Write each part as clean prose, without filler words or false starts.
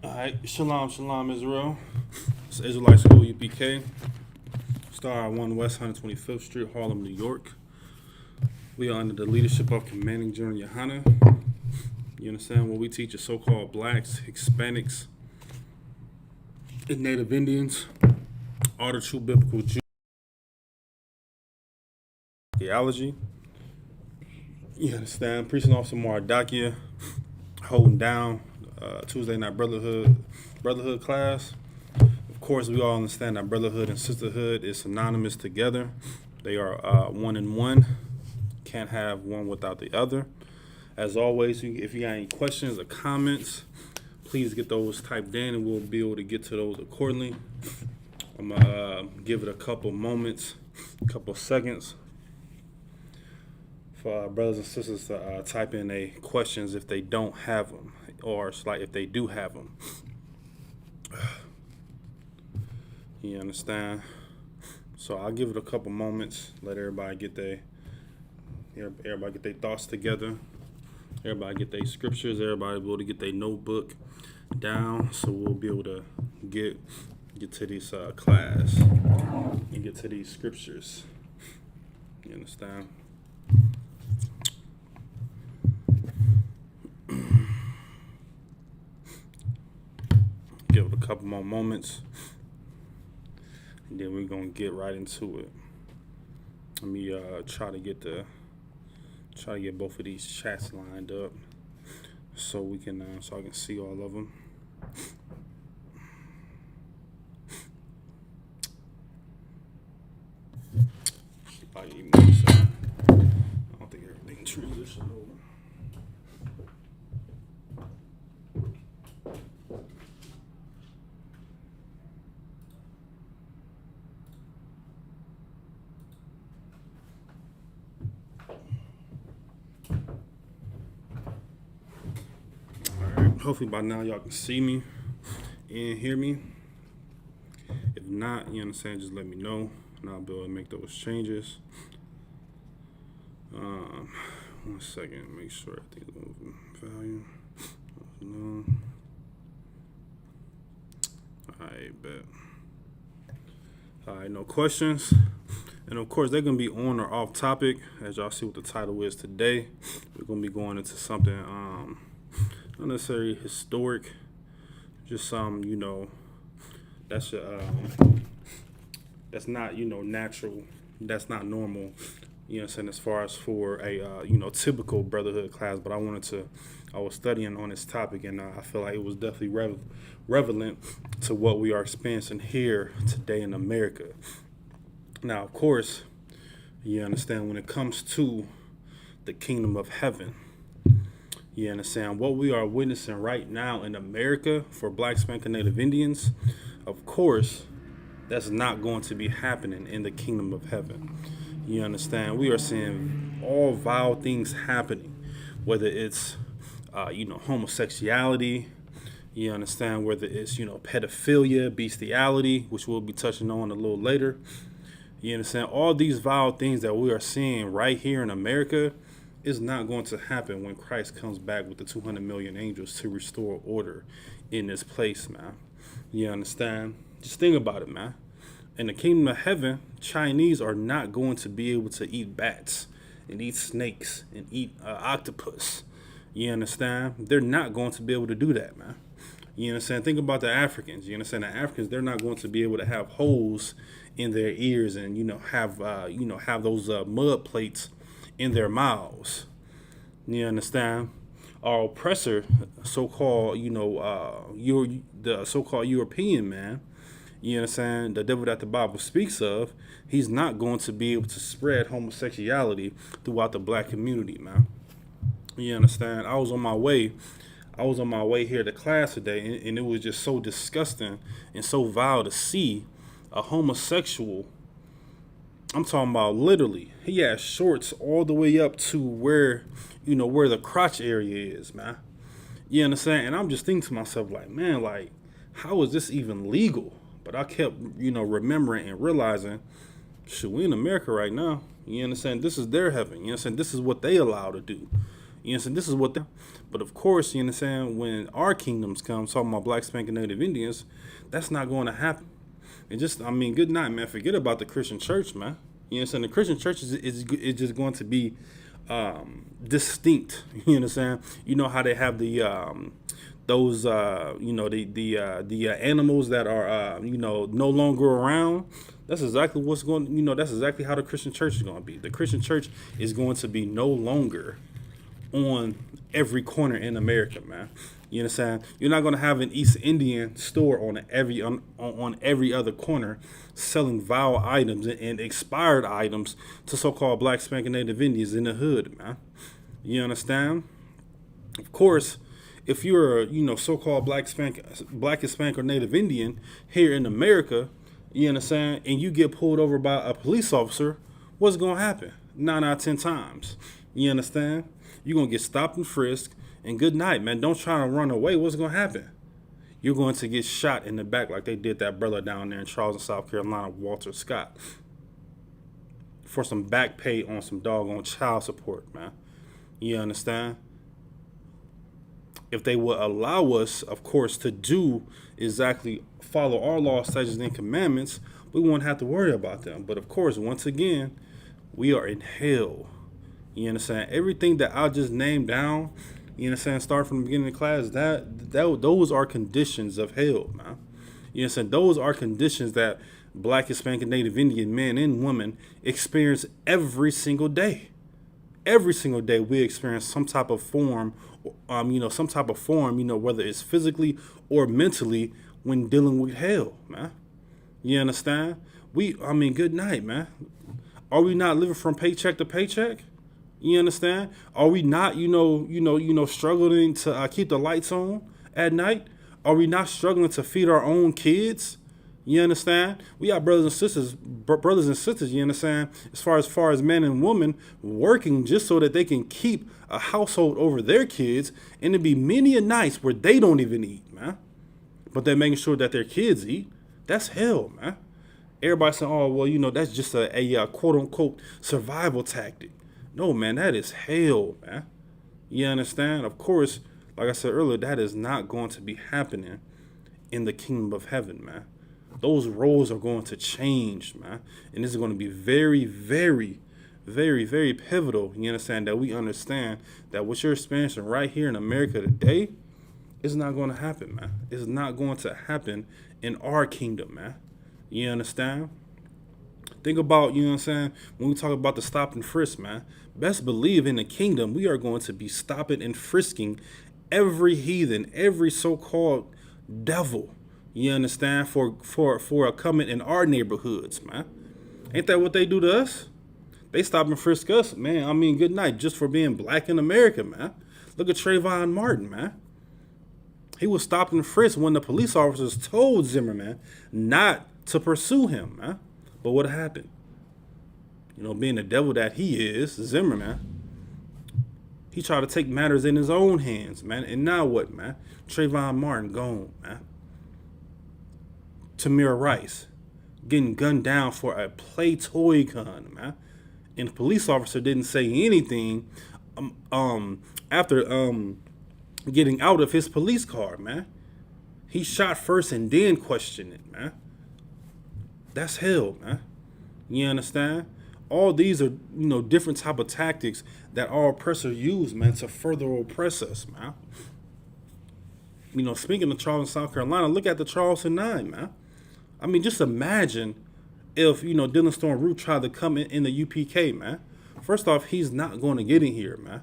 Alright, Shalom, Shalom, Israel. It's Israelite School, UPK. Star 1 West 125th Street, Harlem, New York. We are under the leadership of Commanding General Yohana. You understand? What we teach is so-called blacks, Hispanics, and Native Indians are the true biblical Jews. Theology. You understand? Preaching Officer Mardakia, holding down Tuesday night Brotherhood class. Of course, we all understand that brotherhood and sisterhood is synonymous together. They are one in one. Can't have one without the other. As always, if you got any questions or comments, please get those typed in and we'll be able to get to those accordingly. I'm going to give it a couple moments, a couple seconds for our brothers and sisters to type in their questions if they don't have them, or like if they do have them. You understand? So I'll give it a couple moments, let everybody get their thoughts together. Everybody get their scriptures. Everybody be able to get their notebook down, so we'll be able to get to this class and get to these scriptures. You understand? Give it a couple more moments, and then we're gonna get right into it. Let me try to get both of these chats lined up so we can so I can see all of them. I don't think everything transitioned over. Hopefully by now y'all can see me and hear me. If not, you understand, just let me know and I'll be able to make those changes. 1 second, make sure everything's moving. Value. No. Alright, bet. Alright, no questions. And of course, they're going to be on or off topic. As y'all see what the title is today, we're going to be going into something not necessarily historic, just some, that's not, natural, that's not normal, you know what I'm saying, as far as for a, typical brotherhood class. But I was studying on this topic, and I feel like it was definitely relevant to what we are experiencing here today in America. Now, of course, you understand when it comes to the kingdom of heaven, you understand what we are witnessing right now in America for Black, Hispanic, and Native Indians. Of course, that's not going to be happening in the kingdom of heaven. You understand? We are seeing all vile things happening, whether it's, homosexuality, you understand, whether it's, pedophilia, bestiality, which we'll be touching on a little later. You understand? All these vile things that we are seeing right here in America is not going to happen when Christ comes back with the 200 million angels to restore order in this place, man. You understand? Just think about it, man. In the kingdom of heaven, Chinese are not going to be able to eat bats and eat snakes and eat octopus. You understand? They're not going to be able to do that, man. You understand? Think about the Africans. You understand? The Africans, they're not going to be able to have holes in their ears and, have those mud plates in their mouths. You understand? Our oppressor, so-called, the so-called European man, you understand, the devil that the Bible speaks of, he's not going to be able to spread homosexuality throughout the black community, man. You understand? I was on my way here to class today, and it was just so disgusting and so vile to see a homosexual. I'm talking about literally, he has shorts all the way up to where the crotch area is, man. You understand? And I'm just thinking to myself, like, man, like, how is this even legal? But I kept, remembering and realizing, shoot, we in America right now. You understand? This is their heaven. You understand? This is what they allow to do. You know what I'm saying? This is what they, but of course, you understand, when our kingdoms come, talking about black spanking Native Indians, that's not going to happen. And just, I mean, good night, man. Forget about the Christian church, man. You know what I'm saying? The Christian church is just going to be distinct. You understand? You know how they have the those the animals that are no longer around. That's exactly what's going. That's exactly how the Christian church is going to be. The Christian church is going to be no longer on every corner in America, man. You understand? You're not going to have an East Indian store on every other corner selling vile items and expired items to so-called black spanking Native Indians in the hood, man. You understand? Of course, if you're a so-called black Hispanic or Native Indian here in America, you understand, and you get pulled over by a police officer, what's going to happen? 9 out of 10 times. You understand? You're going to get stopped and frisked, and good night, man. Don't try to run away. What's going to happen? You're going to get shot in the back like they did that brother down there in Charleston, South Carolina, Walter Scott, for some back pay on some doggone child support, man. You understand? If they would allow us, of course, to do exactly follow our laws, statutes, and commandments, we won't have to worry about them. But of course, once again, we are in hell. You understand? Everything that I just named down, you understand, start from the beginning of the class, those are conditions of hell, man. You understand? Those are conditions that black, Hispanic, and Native Indian men and women experience every single day. Every single day we experience some type of form, whether it's physically or mentally, when dealing with hell, man. You understand? Good night, man. Are we not living from paycheck to paycheck? You understand? Are we not, struggling to keep the lights on at night? Are we not struggling to feed our own kids? You understand? We got brothers and sisters, you understand, as far as men and women working just so that they can keep a household over their kids, and it'd be many a nights where they don't even eat, man. But they're making sure that their kids eat. That's hell, man. Everybody saying, oh, well, that's just a quote unquote survival tactic. No, man, that is hell, man. You understand? Of course, like I said earlier, that is not going to be happening in the kingdom of heaven, man. Those roles are going to change, man. And this is going to be very, very, very, very pivotal. You understand? That we understand that what you're experiencing right here in America today is not going to happen, man. It's not going to happen in our kingdom, man. You understand? Think about, you know what I'm saying, when we talk about the stop and frisk, man, best believe in the kingdom, we are going to be stopping and frisking every heathen, every so-called devil, you understand, for coming in our neighborhoods, man. Ain't that what they do to us? They stop and frisk us, man. Good night, just for being black in America, man. Look at Trayvon Martin, man. He was stopped and frisked when the police officers told Zimmerman not to pursue him, man. But what happened? Being the devil that he is, Zimmerman, he tried to take matters in his own hands, man. And now what, man? Trayvon Martin gone, man. Tamir Rice getting gunned down for a play toy gun, man. And the police officer didn't say anything after getting out of his police car, man. He shot first and then questioned it, man. That's hell, man. You understand? All these are, different type of tactics that our oppressor use, man, to further oppress us, man. Speaking of Charleston, South Carolina, look at the Charleston 9, man. Just imagine if, Dylan Storm Root tried to come in the UPK, man. First off, he's not going to get in here, man.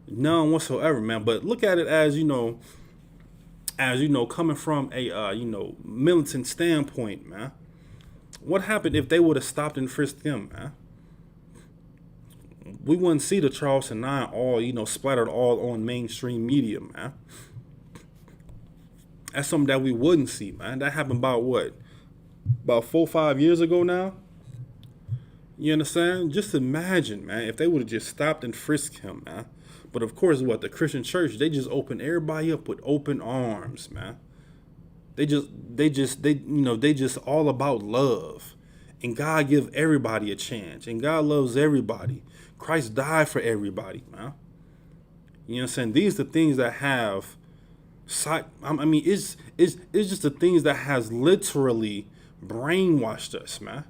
None whatsoever, man. But look at it as, coming from a, militant standpoint, man. What happened if they would have stopped and frisked him, man? We wouldn't see the Charleston 9 all, splattered all on mainstream media, man. That's something that we wouldn't see, man. That happened about 4 or 5 years ago now? You understand? Just imagine, man, if they would have just stopped and frisked him, man. But of course, the Christian church, they just open everybody up with open arms, man. They just all about love. And God give everybody a chance. And God loves everybody. Christ died for everybody, man. You know what I'm saying? These are the things that have, I mean, it's just the things that has literally brainwashed us, man.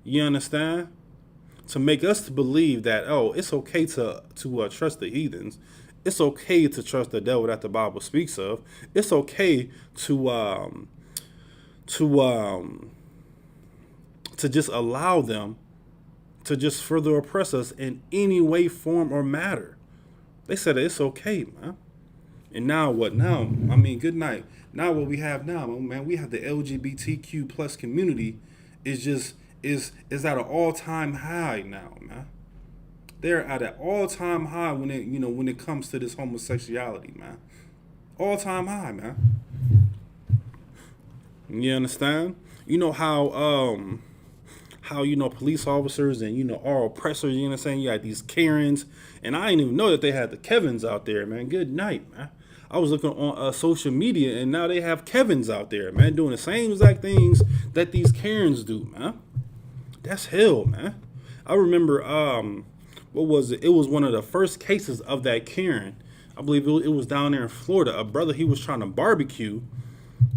You understand? To make us to believe that, oh, it's okay to trust the heathens. It's okay to trust the devil that the Bible speaks of. It's okay to just allow them to just further oppress us in any way, form, or matter. They said it's okay, man. And now what? Now, I mean, good night. Now what we have now, man, we have the LGBTQ plus community is just is at an all time high now, man. They're at an all time high when it comes to this homosexuality, man. All time high, man. You understand? You know how police officers and our oppressors, you know what I'm saying? You had these Karens, and I didn't even know that they had the Kevins out there, man. Good night, man. I was looking on social media, and now they have Kevins out there, man, doing the same exact things that these Karens do, man. That's hell, man. I remember, what was it? It was one of the first cases of that Karen. I believe it was down there in Florida. A brother, he was trying to barbecue.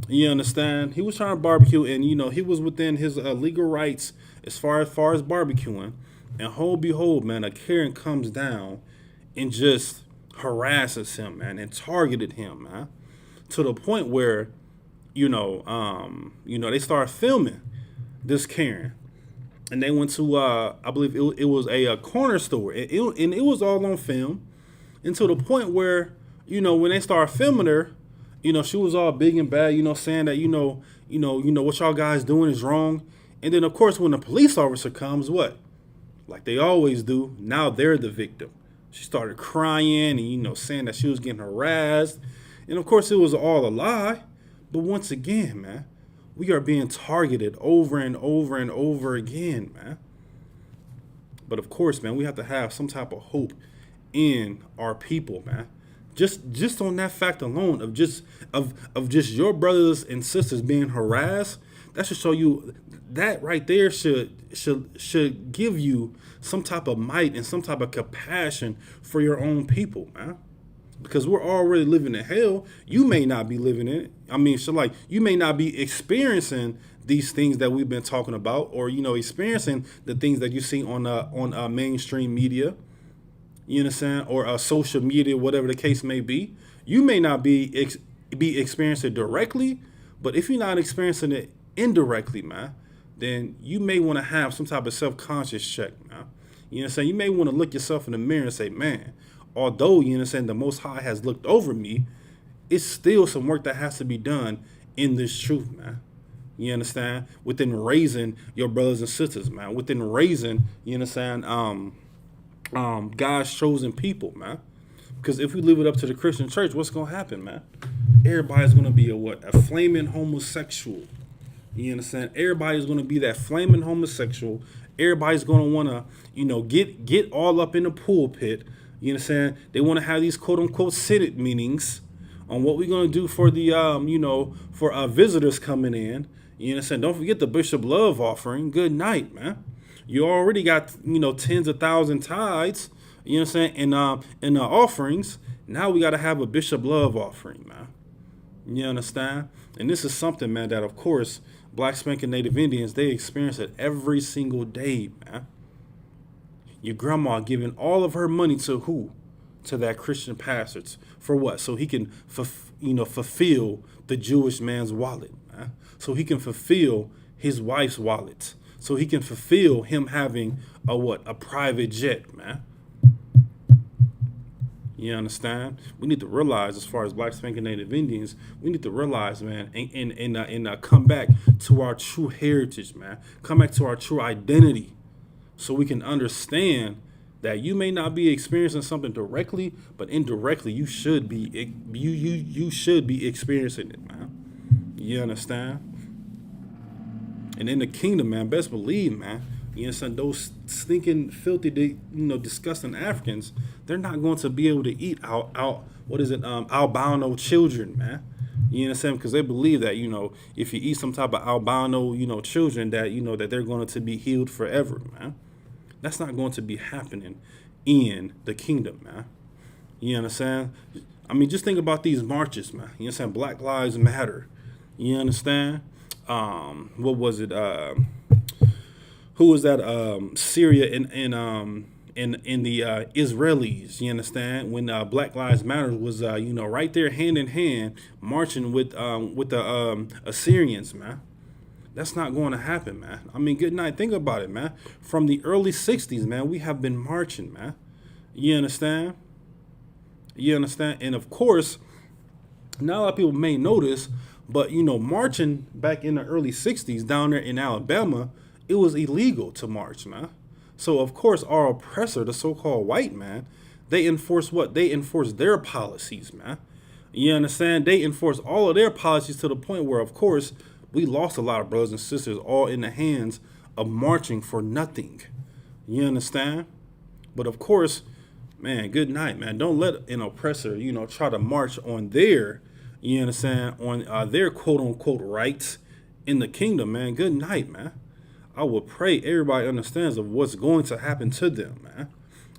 You understand? He was trying to barbecue, and he was within his legal rights as far as barbecuing. And behold, man, a Karen comes down and just harasses him, man, and targeted him, man, to the point where, they started filming this Karen, and they went to, I believe it was a corner store, and it was all on film, and to the point where, when they started filming her, she was all big and bad, saying that, what y'all guys doing is wrong. And then, of course, when the police officer comes, what? Like they always do, now they're the victim. She started crying and, saying that she was getting harassed. And, of course, it was all a lie. But once again, man, we are being targeted over and over and over again, man. But, of course, man, we have to have some type of hope in our people, man. Just on that fact alone of just your brothers and sisters being harassed, that should show you, that right there should give you some type of might and some type of compassion for your own people, man. Because we're already living in hell. You may not be living in it. I mean, you may not be experiencing these things that we've been talking about, or experiencing the things that you see on mainstream media. You understand? Or social media, whatever the case may be. You may not be experiencing it directly, but if you're not experiencing it indirectly, man, then you may want to have some type of self-conscious check, man. You know what I'm saying? You may want to look yourself in the mirror and say, man, although, you know what I'm saying, the Most High has looked over me, it's still some work that has to be done in this truth, man. You understand? Within raising your brothers and sisters, man. Within raising, you understand, God's chosen people, man. Because if we leave it up to the Christian church, what's going to happen, man? Everybody's going to be a flaming homosexual. You understand? Everybody's going to be that flaming homosexual. Everybody's going to want to, get all up in the pulpit. You understand? They want to have these quote unquote Senate meetings on what we're going to do for the, for visitors coming in. You understand? Don't forget the Bishop Love offering. Good night, man. You already got, tens of thousands tithes, you know what I'm saying, in the offerings. Now we got to have a Bishop Love offering, man. You understand? And this is something, man, that, of course, Black Spanking Native Indians, they experience it every single day, man. Your grandma giving all of her money to who? To that Christian pastor. For what? So he can, fulfill the Jewish man's wallet, man. So he can fulfill his wife's wallet. So he can fulfill him having a private jet, man. You understand? We need to realize, as far as Black Spanking Native Indians, we need to realize, man, and come back to our true heritage, man. Come back to our true identity, so we can understand that you may not be experiencing something directly, but indirectly you should be you should be experiencing it, man. You understand? And in the kingdom, man, best believe, man, you understand, those stinking, filthy, disgusting Africans, they're not going to be able to eat albino children, man. You understand? Because they believe that, if you eat some type of albino, children, that, that they're going to be healed forever, man. That's not going to be happening in the kingdom, man. You understand? I mean, just think about these marches, man. You understand? Black Lives Matter. You understand? What was it? Who was that? Syria in the Israelis. You understand? When Black Lives Matter was right there hand in hand marching with the Assyrians, man. That's not going to happen, man. I mean, good night. Think about it, man. From the early '60s, man, we have been marching, man. You understand? You understand? And of course, not a lot of people may notice, but marching back in the early '60s down there in Alabama, it was illegal to march, man. So of course, our oppressor, the so-called white man, they enforce what? They enforce their policies, man. You understand? They enforce all of their policies to the point where, of course, we lost a lot of brothers and sisters all in the hands of marching for nothing. You understand? But of course, man, good night, man. Don't let an oppressor, try to march on their, you understand, on their quote unquote rights in the kingdom, man. Good night, man. I would pray everybody understands of what's going to happen to them, man.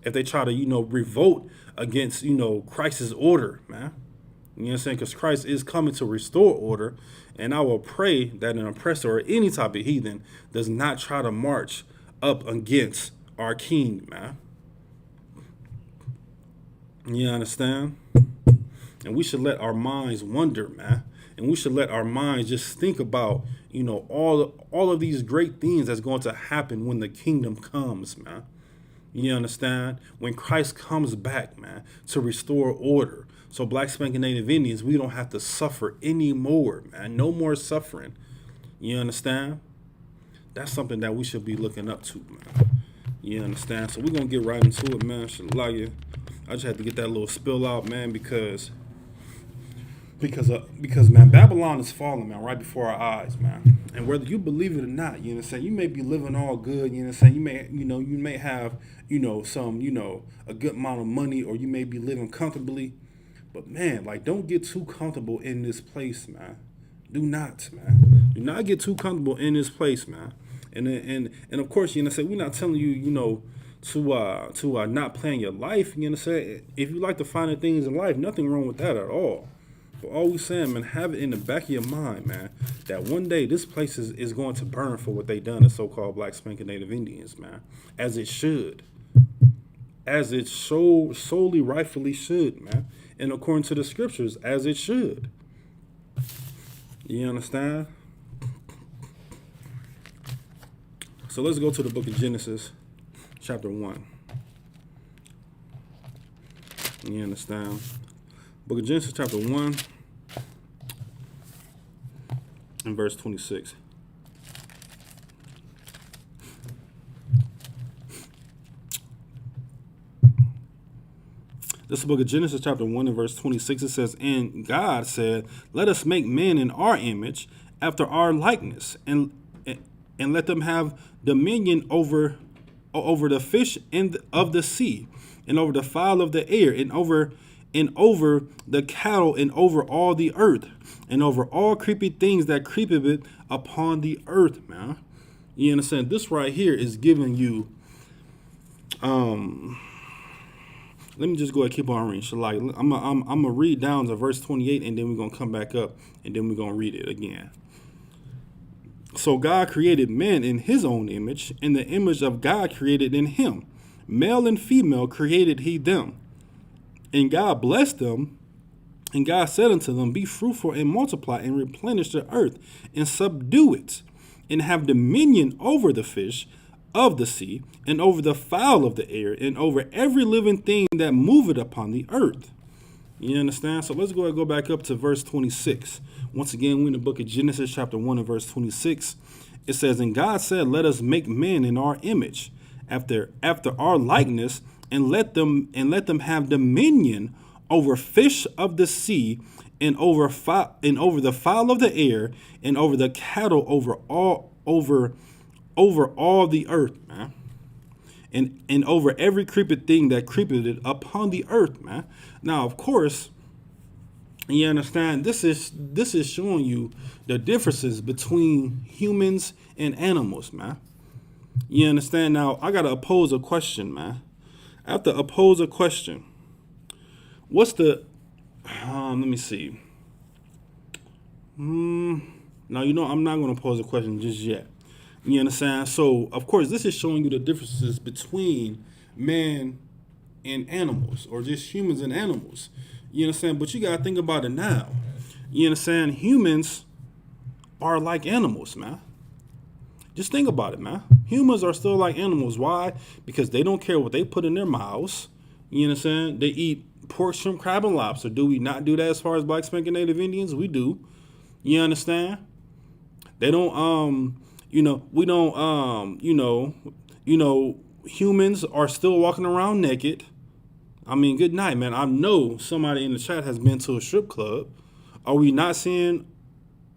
If they try to, revolt against, Christ's order, man. You know what I'm saying? Because Christ is coming to restore order. And I will pray that an oppressor or any type of heathen does not try to march up against our king, man. You understand? And we should let our minds wonder, man. And we should let our minds just think about, all of these great things that's going to happen when the kingdom comes, man. You understand? When Christ comes back, man, to restore order. So Black Spanking Native Indians, we don't have to suffer anymore, man. No more suffering. You understand? That's something that we should be looking up to, man. You understand? So we're going to get right into it, man. Shalaya. I just had to get that little spill out, man, because man, Babylon is falling, man, right before our eyes, man. And whether you believe it or not, you know what I'm saying, you may be living all good, you know what I'm saying, you may have, some, a good amount of money, or you may be living comfortably, but man, like, don't get too comfortable in this place, man. Do not, man. Do not get too comfortable in this place, man. And of course, you know what I'm saying, we're not telling you, to not plan your life, you know what I'm saying. If you like to find the things in life, nothing wrong with that at all. But all we saying, man, have it in the back of your mind, man, that one day this place is going to burn for what they done to so-called Black Spanking Native Indians, man. As it should. As it solely rightfully should, man. And according to the scriptures, as it should. You understand? So let's go to the book of Genesis, chapter 1. You understand? Book of Genesis, chapter 1, and verse 26. This is the book of Genesis, chapter 1, and verse 26. It says, "And God said, let us make men in our image, after our likeness, and let them have dominion over the fish of the sea, and over the fowl of the air, and over the cattle, and over all the earth, and over all creepy things that creepeth upon the earth," man. You understand? This right here is giving you, let me just go ahead and keep on reading. I'm gonna read down to verse 28, and then we're gonna come back up, and then we're gonna read it again. "So God created man in his own image. In the image of God created in him. Male and female created he them. And God blessed them, and God said unto them, be fruitful and multiply, and replenish the earth, and subdue it, and have dominion over the fish of the sea, and over the fowl of the air, and over every living thing that moveth upon the earth." You understand? So let's go back up to verse 26. Once again, we're in the book of Genesis, chapter 1, and verse 26. It says, "And God said, let us make men in our image, after our likeness, and let them have dominion over fish of the sea, and over the fowl of the air, and over the cattle, over all the earth, man, and over every creeping thing that creepeth upon the earth, man." Now, of course, you understand, this is showing you the differences between humans and animals, man. You understand? Now, I gotta pose a question, man. I have to pose a question. What's the, let me see. Now, I'm not going to pose a question just yet. You understand? So, of course, this is showing you the differences between man and animals, or just humans and animals. You understand? But you got to think about it now. You understand? Humans are like animals, man. Just think about it, man. Humans are still like animals. Why? Because they don't care what they put in their mouths. You understand? They eat pork, shrimp, crab, and lobster. Do we not do that as far as Black Spanking Native Indians? We do. You understand? They don't, we don't, humans are still walking around naked. I mean, good night, man. I know somebody in the chat has been to a strip club. Are we not seeing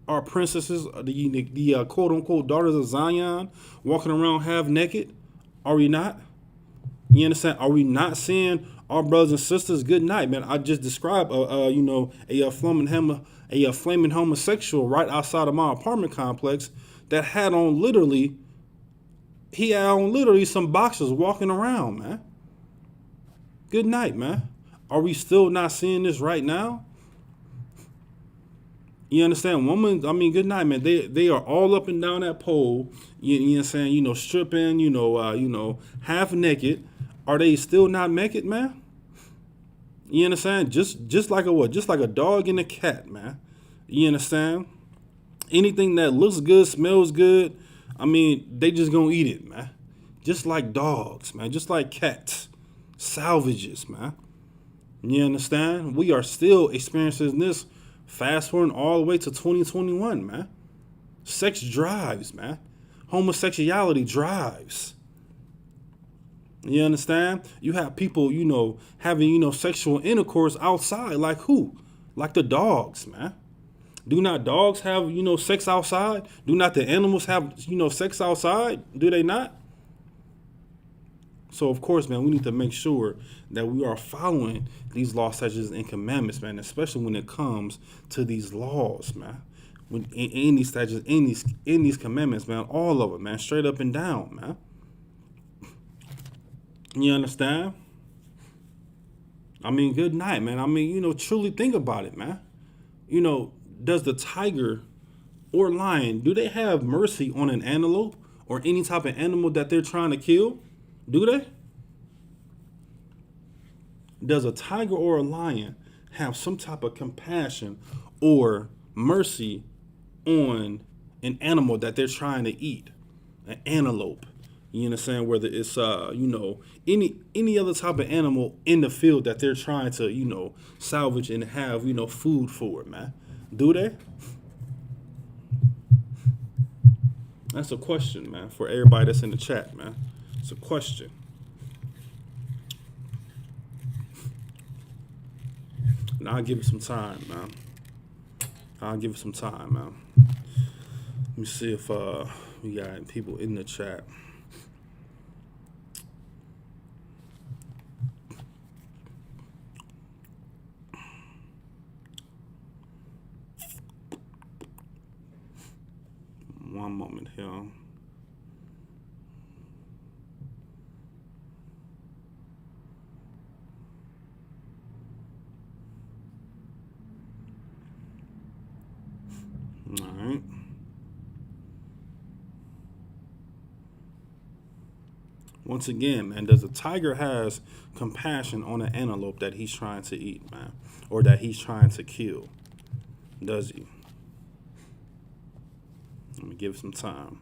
our princesses, the quote unquote daughters of Zion, walking around half naked? Are we not? You understand? Are we not seeing our brothers and sisters? Good night, man. I just described, a flaming homosexual right outside of my apartment complex that had on literally some boxers walking around, man. Good night, man. Are we still not seeing this right now? You understand? Women, I mean, good night, man. They are all up and down that pole. You know what I'm saying? Stripping, half naked. Are they still not naked, man? You understand? Just like a what? Just like a dog and a cat, man. You understand? Anything that looks good, smells good, I mean, they just gonna eat it, man. Just like dogs, man. Just like cats. Salvages, man. You understand? We are still experiencing this. Fast forward all the way to 2021, man. Sex drives, man. Homosexuality drives. You understand? You have people, having, sexual intercourse outside. Like who? Like the dogs, man. Do not dogs have, sex outside? Do not the animals have, sex outside? Do they not? So, of course, man, we need to make sure that we are following these laws, statutes, and commandments, man, especially when it comes to these laws, man. When in these statutes, in these commandments, man, all of it, man, straight up and down, man. You understand? I mean, good night, man. I mean, truly think about it, man. Does the tiger or lion, do they have mercy on an antelope or any type of animal that they're trying to kill? Do they? Does a tiger or a lion have some type of compassion or mercy on an animal that they're trying to eat? An antelope. You understand? Whether it's any other type of animal in the field that they're trying to, salvage and have, food for, man. Do they? That's a question, man, for everybody that's in the chat, man. It's a question. And I'll give it some time, man. Let me see if we got people in the chat. One moment here. All right. Once again, man, does a tiger has compassion on an antelope that he's trying to eat, man, or that he's trying to kill? Does he? Let me give it some time.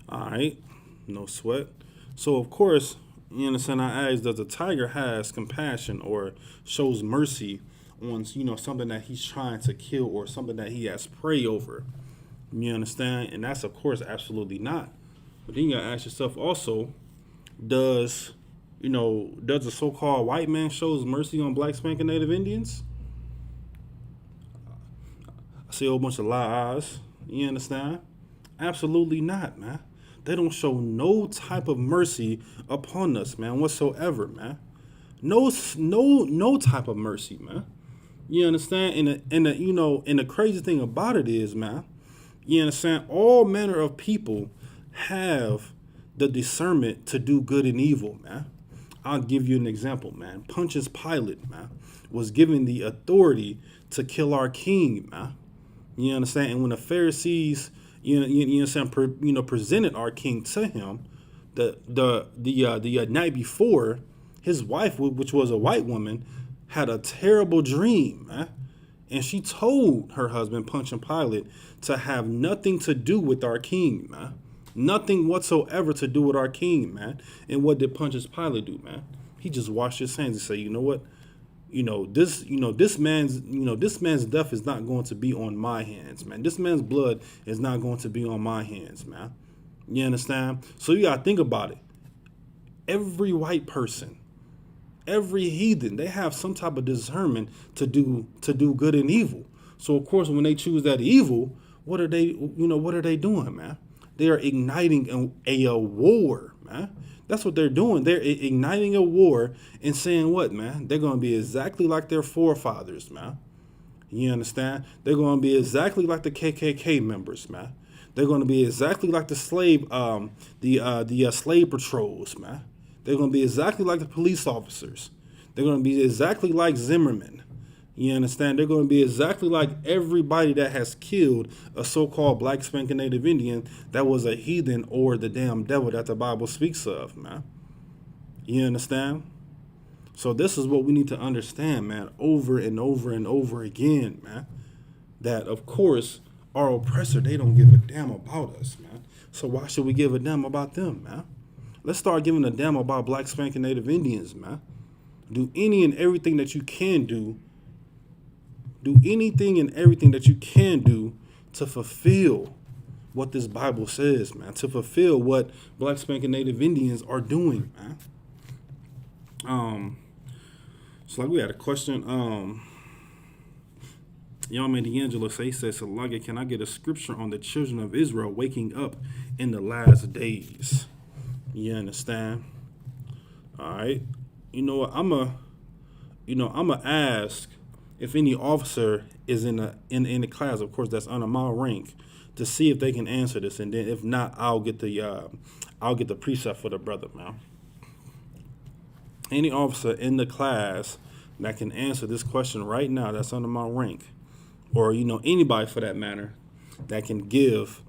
All right, no sweat. So, of course, you understand, I asked, does a tiger has compassion or shows mercy on, something that he's trying to kill or something that he has prey over? You understand? And that's, of course, absolutely not. But then you gotta ask yourself also, does the so-called white man shows mercy on Black Spanking Native Indians? I see a whole bunch of lies. You understand? Absolutely not, man. They don't show no type of mercy upon us, man, whatsoever, man. No type of mercy, man. You understand? And the crazy thing about it is, man, you understand, all manner of people have the discernment to do good and evil, man. I'll give you an example, man. Pontius Pilate, man, was given the authority to kill our king, man. You understand? And when the Pharisees, you understand, presented our king to him, the night before, his wife, which was a white woman, had a terrible dream, man. And she told her husband, Pontius Pilate, to have nothing to do with our king, man. Nothing whatsoever to do with our king, man. And what did Pontius Pilate do, man? He just washed his hands and said, you know what? This man's death is not going to be on my hands, man. This man's blood is not going to be on my hands, man. You understand? So you gotta think about it. Every white person, every heathen, they have some type of discernment to do good and evil. So of course, when they choose that evil, what are they doing, man? They are igniting a war, man. That's what they're doing. They're igniting a war and saying what, man? They're going to be exactly like their forefathers, man. You understand? They're going to be exactly like the KKK members, man. They're going to be exactly like the slave patrols, man. They're going to be exactly like the police officers. They're going to be exactly like Zimmerman. You understand? They're going to be exactly like everybody that has killed a so-called black spanking Native Indian that was a heathen or the damn devil that the Bible speaks of, man. You understand? So this is what we need to understand, man, over and over and over again, man. That, of course, our oppressor, they don't give a damn about us, man. So why should we give a damn about them, man? Let's start giving a damn about black spanking Native Indians, man. Do any and everything that you can do. Do anything and everything that you can do to fulfill what this Bible says, man. To fulfill what black spanking Native Indians are doing, man. So like we had a question. Y'all man D'Angelo say, he says, Salaga, can I get a scripture on the children of Israel waking up in the last days? You understand? All right. You know what? I'ma ask if any officer is in the class, of course, that's under my rank, to see if they can answer this, and then if not, I'll get the precept for the brother, man. Any officer in the class that can answer this question right now, that's under my rank, or anybody for that matter, that can give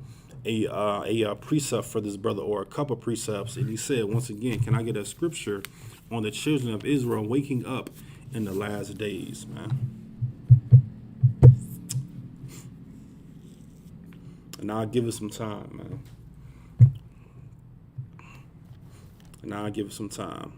a precept for this brother or a couple precepts. And he said, once again, can I get a scripture on the children of Israel waking up in the last days, man? And I'll give it some time, man. And I'll give it some time.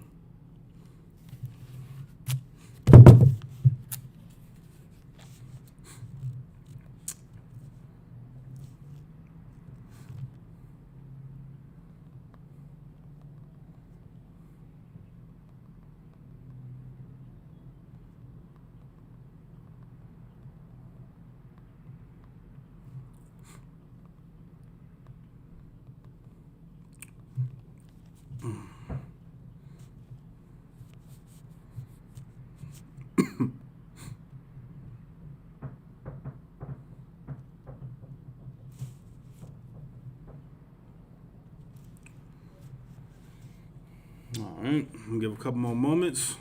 All right, I'm gonna give a couple more moments.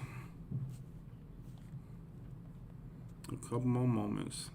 A couple more moments.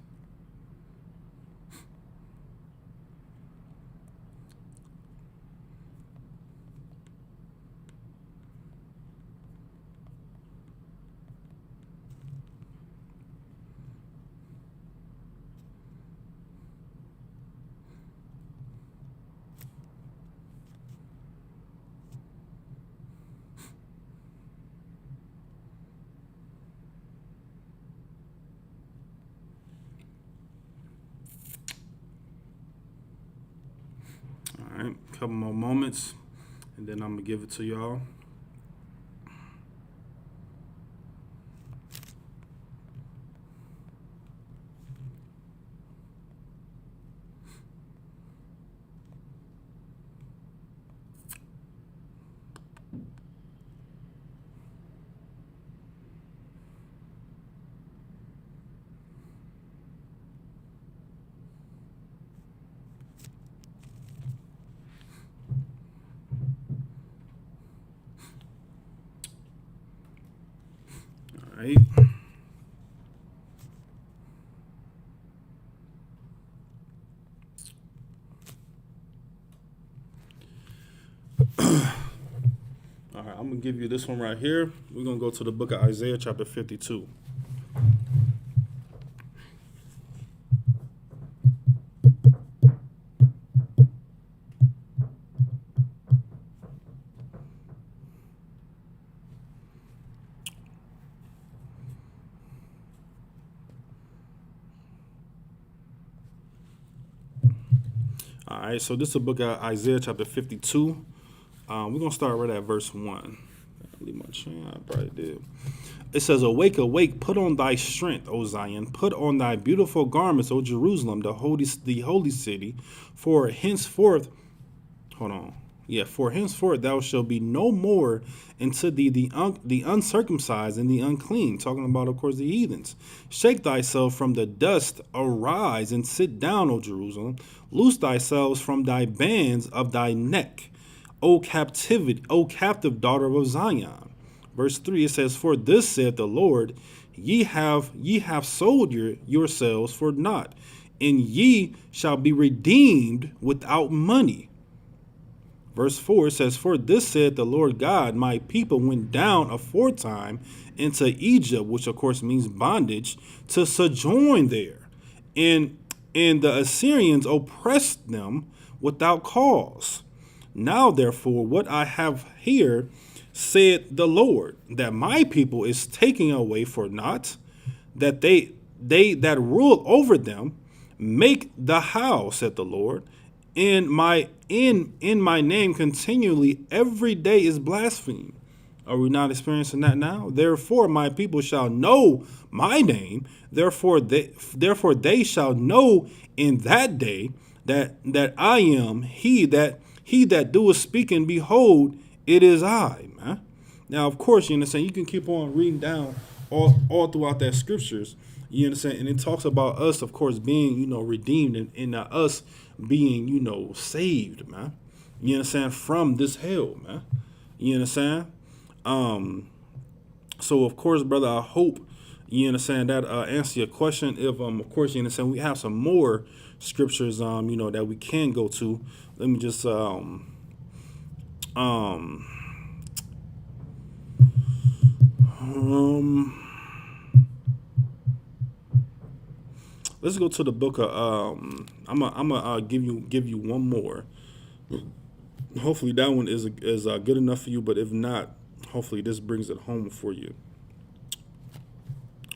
All right, a couple more moments, and then I'm gonna give it to y'all. right. All right, I'm gonna give you this one right here. We're gonna go to the book of Isaiah, chapter 52. All right, so this is the book of Isaiah, chapter 52. We're gonna start right at verse 1. Leave my chain. I probably did. It says, "Awake, awake! Put on thy strength, O Zion! Put on thy beautiful garments, O Jerusalem, the holy city. For henceforth, hold on, yeah, for henceforth thou shalt be no more unto thee the uncircumcised and the unclean." Talking about, of course, the heathens. "Shake thyself from the dust, arise and sit down, O Jerusalem. Loose thyself from thy bands of thy neck, O captive daughter of Zion." Verse 3, it says, "For this saith the Lord, ye have sold yourselves for naught, and ye shall be redeemed without money." Verse 4, it says, "For this saith the Lord God, my people went down aforetime into Egypt," which of course means bondage, "to sojourn there. And the Assyrians oppressed them without cause. Now therefore, what I have here, said the Lord, that my people is taking away for naught, that they that rule over them make the house," said the Lord, "in my name continually every day is blasphemed." Are we not experiencing that now? "Therefore my people shall know my name, therefore they shall know in that day that I am he that doeth speak, and behold, it is I," man. Now, of course, you understand, you can keep on reading down all throughout that scriptures, you understand, and it talks about us, of course, being, redeemed, and us being, saved, man. You understand, from this hell, man. You understand? So, of course, brother, I hope, you understand, that answer your question. If, of course, you understand, we have some more scriptures, that we can go to. Let me just, let's go to the book of, I'm gonna give you one more. Hopefully that one is good enough for you, but if not, hopefully this brings it home for you.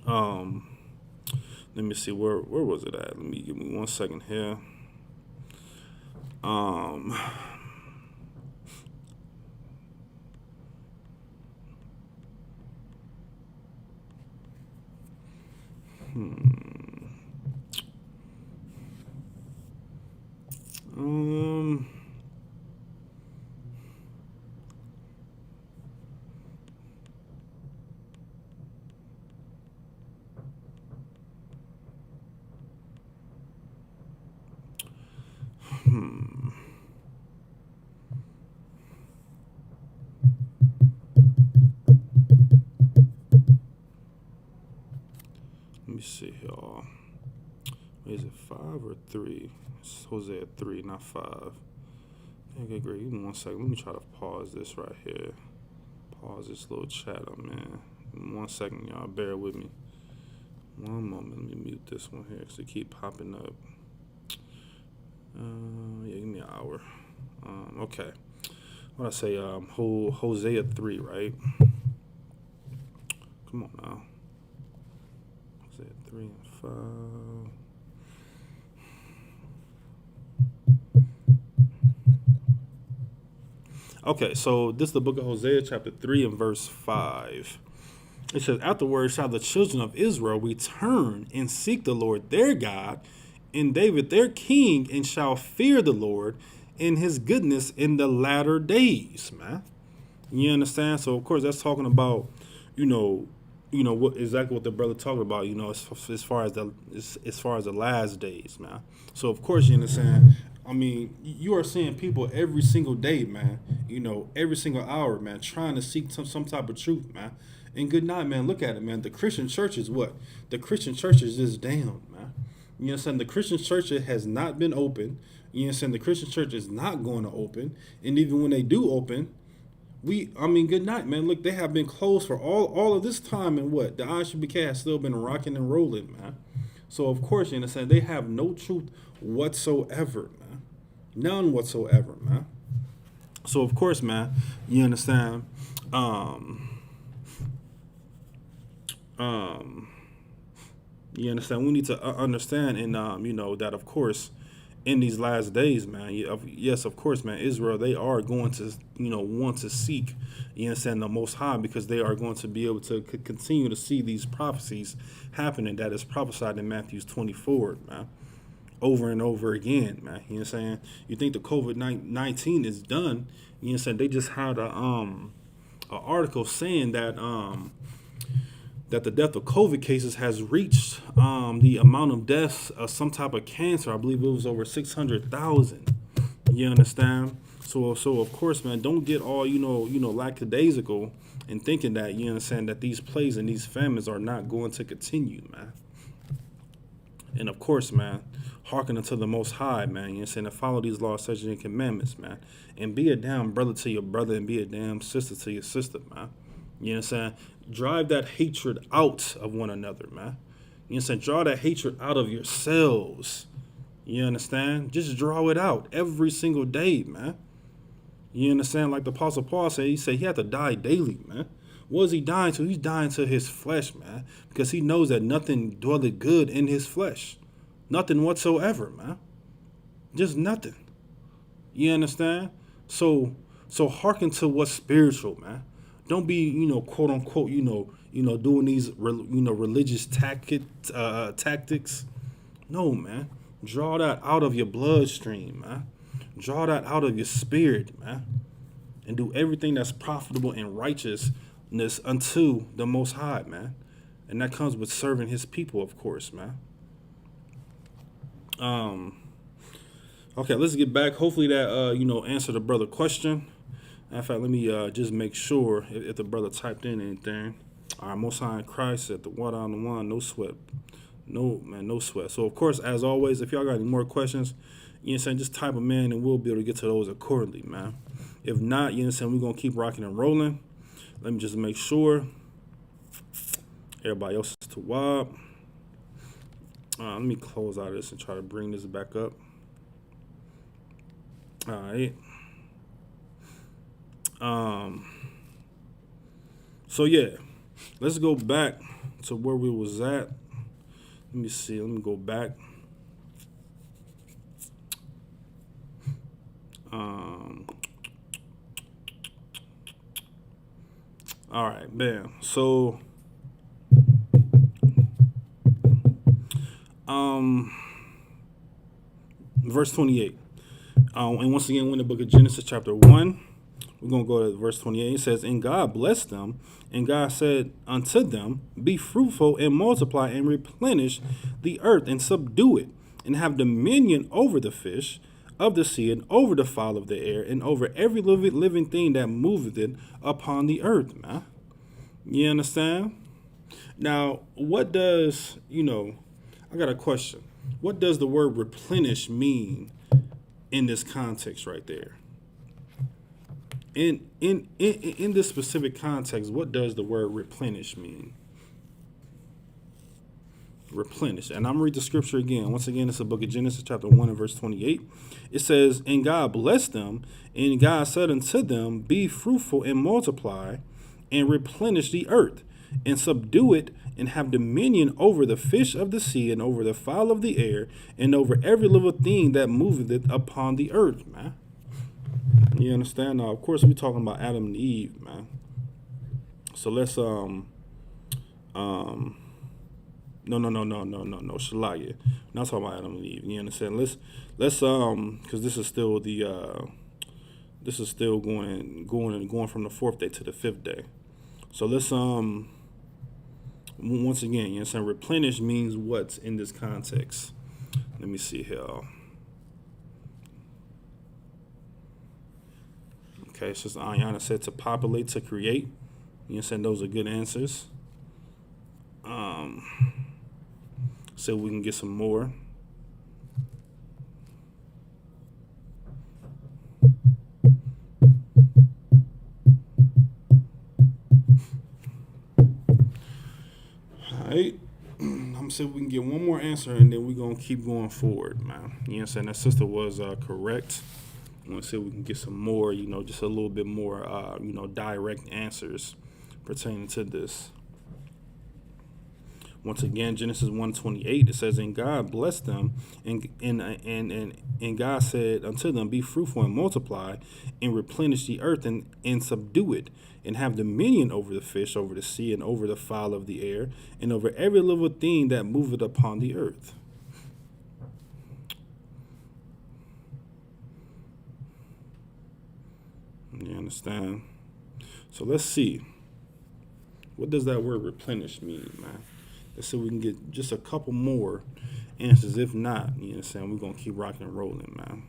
Let me see, where was it at? Give me 1 second here. Let me see here. Is it 5 or 3? It's Hosea 3, not 5. Okay, great. Give me 1 second. Let me try to pause this right here. Pause this little chat up, man. Give me 1 second, y'all. Bear with me. One moment. Let me mute this one here because it keep popping up. Yeah, give me an hour. Okay. What I say? Hosea 3, right? Come on now. Hosea 3 and 5. Okay, so this is the book of Hosea, chapter 3 and verse 5. It says, "Afterward shall the children of Israel return and seek the Lord their God, and David their king, and shall fear the Lord in his goodness in the latter days," man. You understand? So, of course, that's talking about, what exactly what the brother talking about, as far as the last days, man. So, of course, you understand. I mean, you are seeing people every single day, man. Every single hour, man, trying to seek some type of truth, man. And good night, man. Look at it, man. The Christian church is what? The Christian church is just down, man. You know what I'm saying? The Christian church has not been open. You know what I'm saying? The Christian church is not going to open. And even when they do open, good night, man. Look, they have been closed for all of this time, and what? The ISUPK has still been rocking and rolling, man. So, of course, you understand, they have no truth whatsoever, man. None whatsoever, man. So, of course, man, you understand, you understand, we need to understand, and, that, of course, in these last days, man, yes, of course, man, Israel, they are going to, want to seek, you understand, the Most High, because they are going to be able to continue to see these prophecies happening that is prophesied in Matthew 24, man, over and over again, man. You know what I'm saying? You think the COVID-19 is done? You know what I'm saying? They just had a article saying that that the death of COVID cases has reached the amount of deaths of some type of cancer. I believe it was over 600,000. You understand? So of course, man, don't get all lackadaisical and thinking that, you understand, that these plagues and these famines are not going to continue, man. And of course, man, hearken unto the Most High, man. You understand? And follow these laws, statutes, and commandments, man. And be a damn brother to your brother, and be a damn sister to your sister, man. You know what I'm saying? Drive that hatred out of one another, man. You know what I'm saying? Draw that hatred out of yourselves. You understand? Just draw it out every single day, man. You understand? Like the Apostle Paul said, he said he had to die daily, man. What is he dying to? He's dying to his flesh, man. Because he knows that nothing dwelleth good in his flesh. Nothing whatsoever, man. Just nothing. You understand? So hearken to what's spiritual, man. Don't be, quote unquote, doing these, religious tactics. No, man. Draw that out of your bloodstream, man. Draw that out of your spirit, man. And do everything that's profitable and righteousness unto the Most High, man. And that comes with serving his people, of course, man. Okay, let's get back. Hopefully that, answered the brother question. In fact, let me just make sure if the brother typed in anything. All right, Most High in Christ at the water on the one, no sweat. No, man, no sweat. So, of course, as always, if y'all got any more questions, you know what I'm saying, just type them in and we'll be able to get to those accordingly, man. If not, you know what I'm saying, we're going to keep rocking and rolling. Let me just make sure everybody else is to WAP. Let me close out of this and try to bring this back up. All right. So yeah, let's go back to where we was at. Let me see. Let me go back. All right, bam. So, verse 28. And once again, we're in the book of Genesis, chapter 1. We're going to go to verse 28. It says, and God blessed them, and God said unto them, be fruitful and multiply and replenish the earth and subdue it, and have dominion over the fish of the sea and over the fowl of the air and over every living thing that moveth it upon the earth, man. You understand? Now, what does, I got a question. What does the word replenish mean in this context right there? In this specific context, what does the word replenish mean? Replenish. And I'm going to read the scripture again. Once again, it's the book of Genesis, chapter 1 and verse 28. It says, and God blessed them, and God said unto them, be fruitful and multiply, and replenish the earth, and subdue it, and have dominion over the fish of the sea, and over the fowl of the air, and over every little thing that moveth it upon the earth, man. You understand? Now, of course, we're talking about Adam and Eve, man. So let's no, Shalaya. Not talking about Adam and Eve. You understand? Let's because this is still going from the fourth day to the fifth day. So let's once again, you understand? Replenish means what's in this context. Let me see here. Okay, it's just Ayana said to populate, to create. You know, saying those are good answers. So we can get some more. All right. I'm gonna see if we can get one more answer, and then we're gonna keep going forward, man. You know what I'm saying? That sister was correct. I'm gonna see if we can get some more, just a little bit more, direct answers pertaining to this. Once again, Genesis 1:28, it says, "And God blessed them, and God said unto them, Be fruitful and multiply, and replenish the earth, and subdue it, and have dominion over the fish, over the sea, and over the fowl of the air, and over every living thing that moveth upon the earth." You understand? So let's see. What does that word replenish mean, man? Let's see if we can get just a couple more answers. If not, you know what I'm saying, we're going to keep rocking and rolling, man.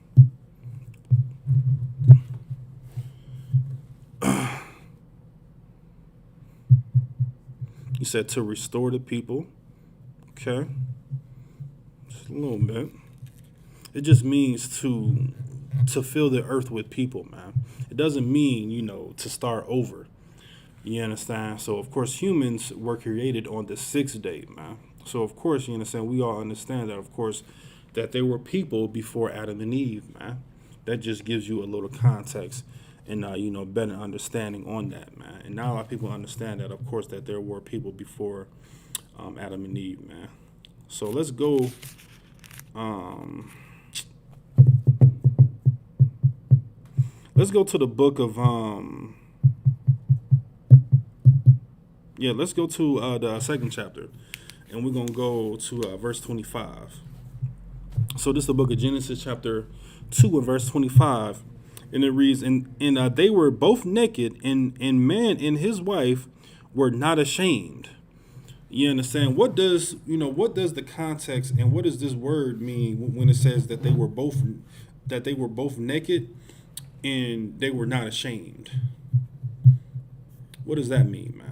You said to restore the people. Okay. Just a little bit. It just means to fill the earth with people, man. It doesn't mean, to start over. You understand? So, of course, humans were created on the sixth day, man. So, of course, you understand, we all understand that, of course, that there were people before Adam and Eve, man. That just gives you a little context and, better understanding on that, man. And now a lot of people understand that, of course, that there were people before Adam and Eve, man. So, let's go. Let's go to the book of let's go to the second chapter, and we're gonna go to verse 25. So this is the book of Genesis, chapter 2, and verse 25, and it reads, "And they were both naked, and man and his wife were not ashamed." You understand? What does the context and what does this word mean when it says that they were both naked and they were not ashamed? What does that mean, man?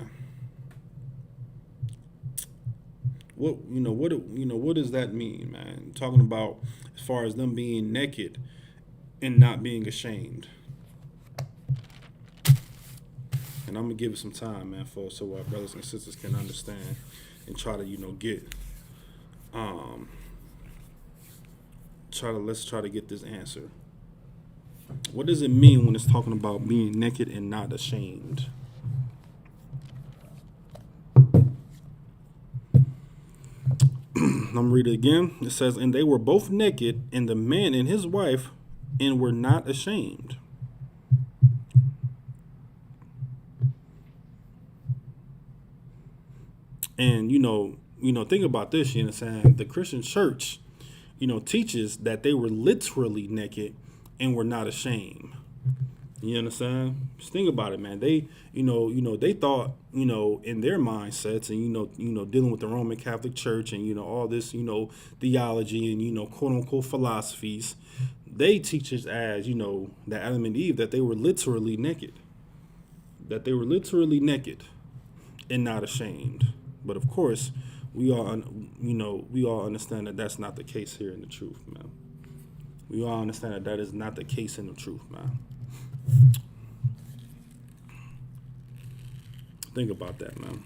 What does that mean, man? Talking about as far as them being naked and not being ashamed. And I'm gonna give it some time, man, so our brothers and sisters can understand and try to get let's try to get this answer. What does it mean when it's talking about being naked and not ashamed? I'm read it again. It says, "And they were both naked, and the man and his wife, and were not ashamed." And think about this. You know what I'm saying? The Christian church, teaches that they were literally naked and were not ashamed. You understand? Just think about it, man. They, they thought, in their mindsets, and dealing with the Roman Catholic Church, and all this, theology and quote unquote philosophies, they teach us as that Adam and Eve, that they were literally naked, and not ashamed. But of course, we all understand that that's not the case here in the truth, man. We all understand that is not the case in the truth, man. Think about that, man.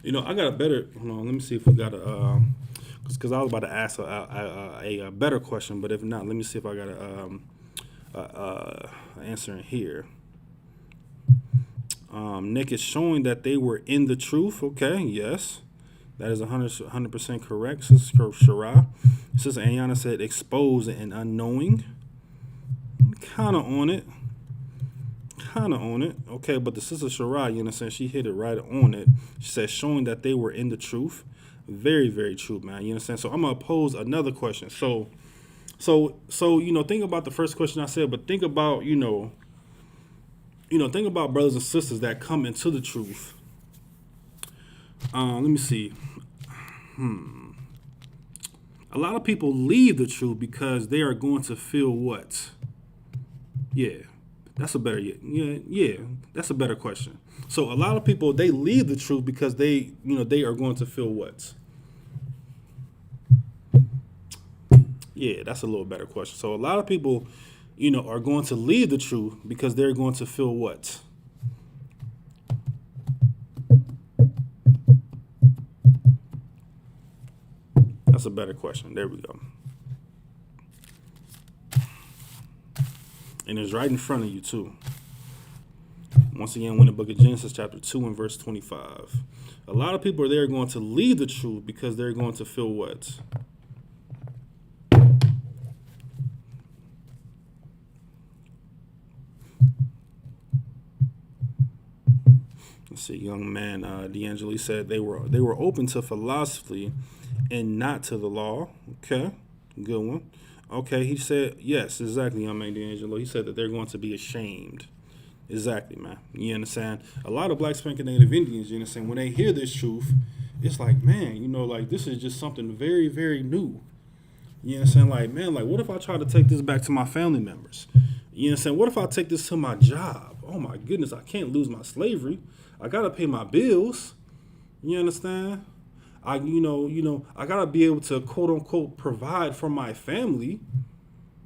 I got a better. Hold on, let me see if we got a. Because I was about to ask a better question, but if not, let me see if I got a answer in here. Nick is showing that they were in the truth. Okay, yes. That is 100% correct. Sister Shara. Sister Ayana said exposed and unknowing. Kind of on it. Okay, but the Sister Shara, she hit it right on it. She said showing that they were in the truth. Very, very true, man. You understand? So I'm going to pose another question. So think about the first question I said, but think about, think about brothers and sisters that come into the truth. Let me see. A lot of people leave the truth because they are going to feel what? Yeah, that's a better, yeah, that's a better question. So a lot of people, they leave the truth because they are going to feel what? Yeah, that's a little better question. So a lot of people, are going to leave the truth because they're going to feel what? That's a better question. There we go. And it's right in front of you too. Once again, we're in the book of Genesis chapter 2 and verse 25. A lot of people are there going to leave the truth because they're going to feel what? Let's see, young man D'Angelo said they were open to philosophy and not to the law. Okay, good one. Okay, he said, yes, exactly, young man D'Angelo. He said that they're going to be ashamed. Exactly, man. You understand? A lot of black spanking native Indians, you understand, when they hear this truth, it's like, man, like this is just something very, very new. You understand? Like, man, like what if I try to take this back to my family members? You understand? What if I take this to my job? Oh my goodness, I can't lose my slavery. I gotta pay my bills. You understand? I gotta be able to quote unquote provide for my family.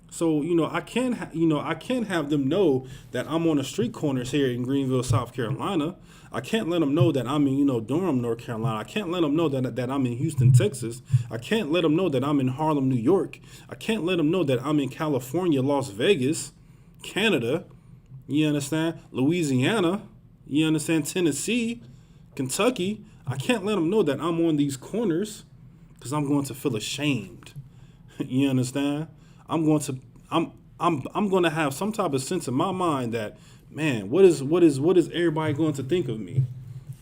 So I can't have them know that I'm on the street corners here in Greenville, South Carolina. I can't let them know that I'm in Durham, North Carolina. I can't let them know that I'm in Houston, Texas. I can't let them know that I'm in Harlem, New York. I can't let them know that I'm in California, Las Vegas, Canada. You understand? Louisiana. You understand? Tennessee, Kentucky. I can't let them know that I'm on these corners because I'm going to feel ashamed. You understand? I'm going to have some type of sense in my mind that, man, what is everybody going to think of me?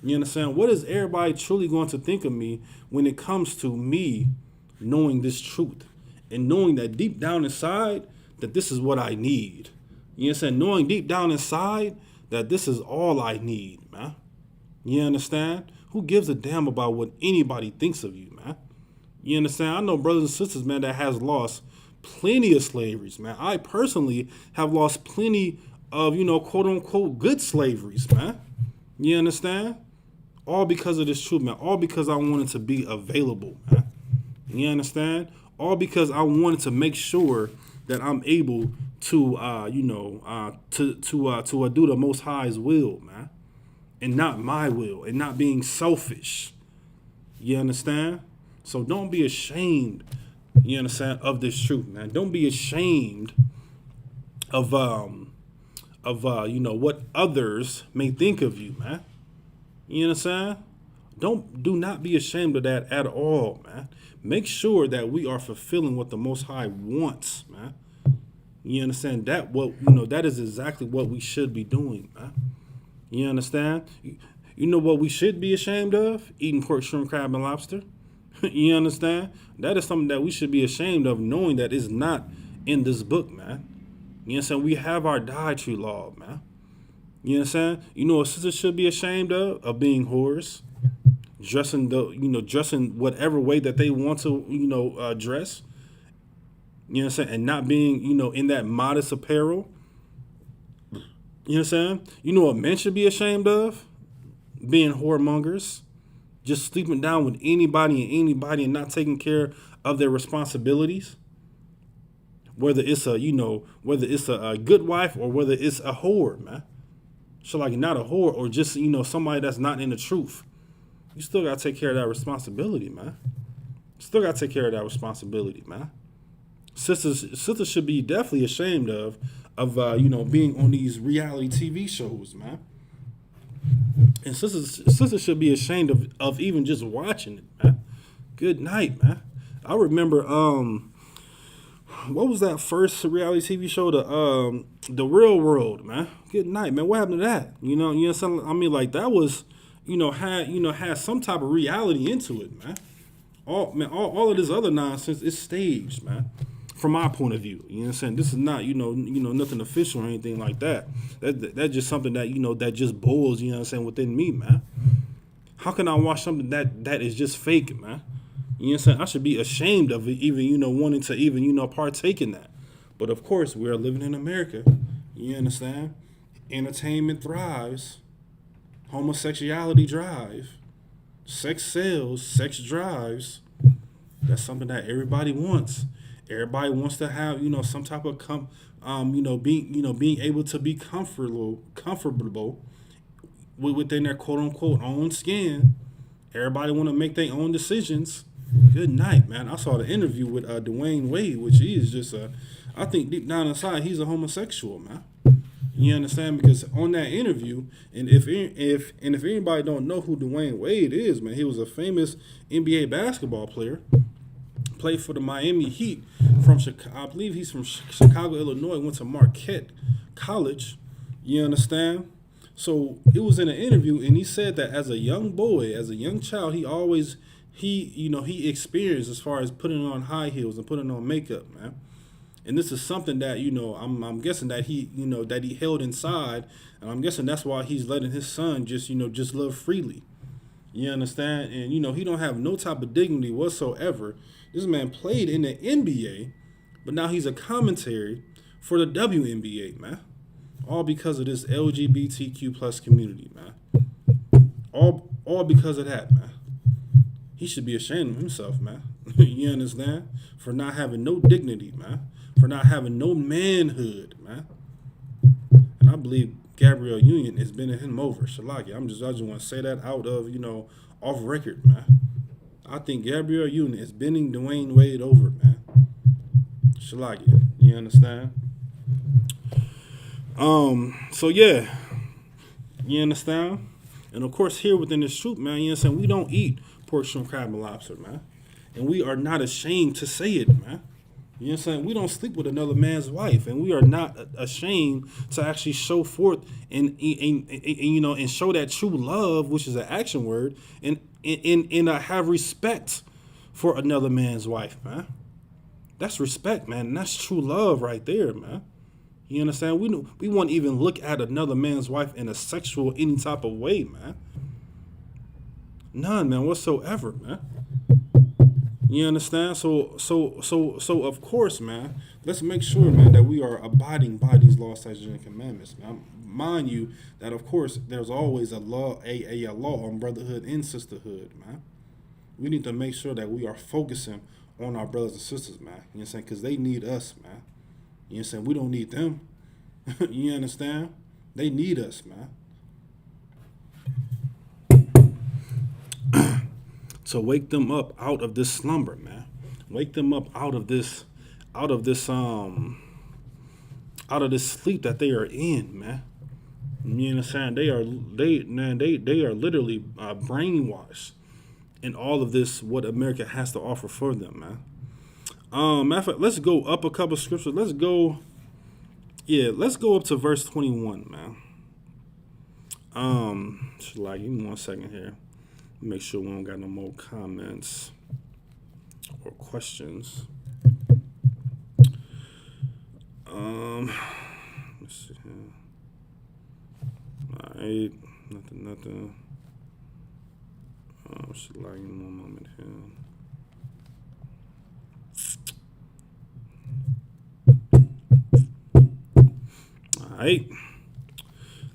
You understand? What is everybody truly going to think of me when it comes to me knowing this truth and knowing that deep down inside that this is what I need? You understand? Knowing deep down inside that this is all I need, man. You understand? Who gives a damn about what anybody thinks of you, man? You understand? I know brothers and sisters, man, that has lost plenty of slaveries, man. I personally have lost plenty of, quote unquote, good slaveries, man. You understand? All because of this truth, man. All because I wanted to be available, man. You understand? All because I wanted to make sure that I'm able to, do the Most High's will, man, and not my will, and not being selfish. You understand? So don't be ashamed. You understand, of this truth, man. Don't be ashamed of what others may think of you, man. You understand? Do not be ashamed of that at all, man. Make sure that we are fulfilling what the Most High wants, man. You understand? That is exactly what we should be doing, man. You understand? You know what we should be ashamed of? Eating pork, shrimp, crab, and lobster. You understand? That is something that we should be ashamed of, knowing that it's not in this book, man. You understand? We have our dietary law, man. You understand? You know what sisters should be ashamed of being whores, dressing whatever way that they want to, dress. You understand? And not being, in that modest apparel. You understand? You know what men should be ashamed of? Being whoremongers. Just sleeping down with anybody and not taking care of their responsibilities. Whether it's a good wife or whether it's a whore, man. So like not a whore or just, somebody that's not in the truth. You still got to take care of that responsibility, man. Still got to take care of that responsibility, man. Sisters should be definitely ashamed of being on these reality TV shows, man. And sisters should be ashamed of even just watching it, man. Good night, man. I remember what was that first reality TV show? The Real World, man. Good night, man. What happened to that? You know I mean, like that was, had some type of reality into it, man. All of this other nonsense is staged, man. From my point of view, you know what I'm saying? This is not, nothing official or anything like that. That's just something that, that just boils, within me, man. How can I watch something that is just fake, man? You know what I'm saying? I should be ashamed of it, even, wanting to even, partake in that. But of course, we're living in America. You understand? Entertainment thrives. Homosexuality drive. Sex sells. Sex drives. That's something that everybody wants. Everybody wants to have, some type of being able to be comfortable within their quote unquote own skin. Everybody want to make their own decisions. Good night, man. I saw the interview with Dwayne Wade, which he is just I think deep down inside he's a homosexual, man. You understand? Because on that interview, and if anybody don't know who Dwayne Wade is, man, he was a famous NBA basketball player. Played for the Miami Heat from Chicago. I believe he's from Chicago, Illinois. Went to Marquette College. You understand? So it was in an interview, and he said that as a young boy, as a young child, he experienced as far as putting on high heels and putting on makeup, man. And this is something that I'm guessing that he held inside, and I'm guessing that's why he's letting his son just love freely. You understand? And he don't have no type of dignity whatsoever. This man played in the NBA, but now he's a commentary for the WNBA, man. All because of this LGBTQ plus community, man. All because of that, man. He should be ashamed of himself, man. You understand? For not having no dignity, man. For not having no manhood, man. And I believe Gabrielle Union is bending him over. Shalaki. I just want to say that out of, off record, man. I think Gabrielle Union is bending Dwayne Wade over, man. Shalaki. You understand? So yeah. You understand? And of course, here within this troop, man, you understand, we don't eat pork, shrimp, crab, and lobster, man. And we are not ashamed to say it, man. You know what I'm saying? We don't sleep with another man's wife, and we are not ashamed to actually show forth and show that true love, which is an action word, and have respect for another man's wife, man. That's respect, man. And that's true love right there, man. You understand? We won't even look at another man's wife in a sexual any type of way, man. None, man, whatsoever, man. You understand? So of course, man, let's make sure, man, that we are abiding by these laws, statutes, and commandments, man. Mind you, that of course there's always a law, a law on brotherhood and sisterhood, man. We need to make sure that we are focusing on our brothers and sisters, man. You know what I'm saying? Because they need us, man. You know what I'm saying? We don't need them. You understand? They need us, man. To wake them up out of this slumber, man. Wake them up out of this sleep that they are in, man. You understand? They are literally brainwashed in all of this, what America has to offer for them, man. Matter of fact, let's go up a couple scriptures. Let's go up to verse 21, man. Give me 1 second here. Make sure we don't got no more comments or questions. Let's see here. All right, nothing. Give me 1 moment here. All right,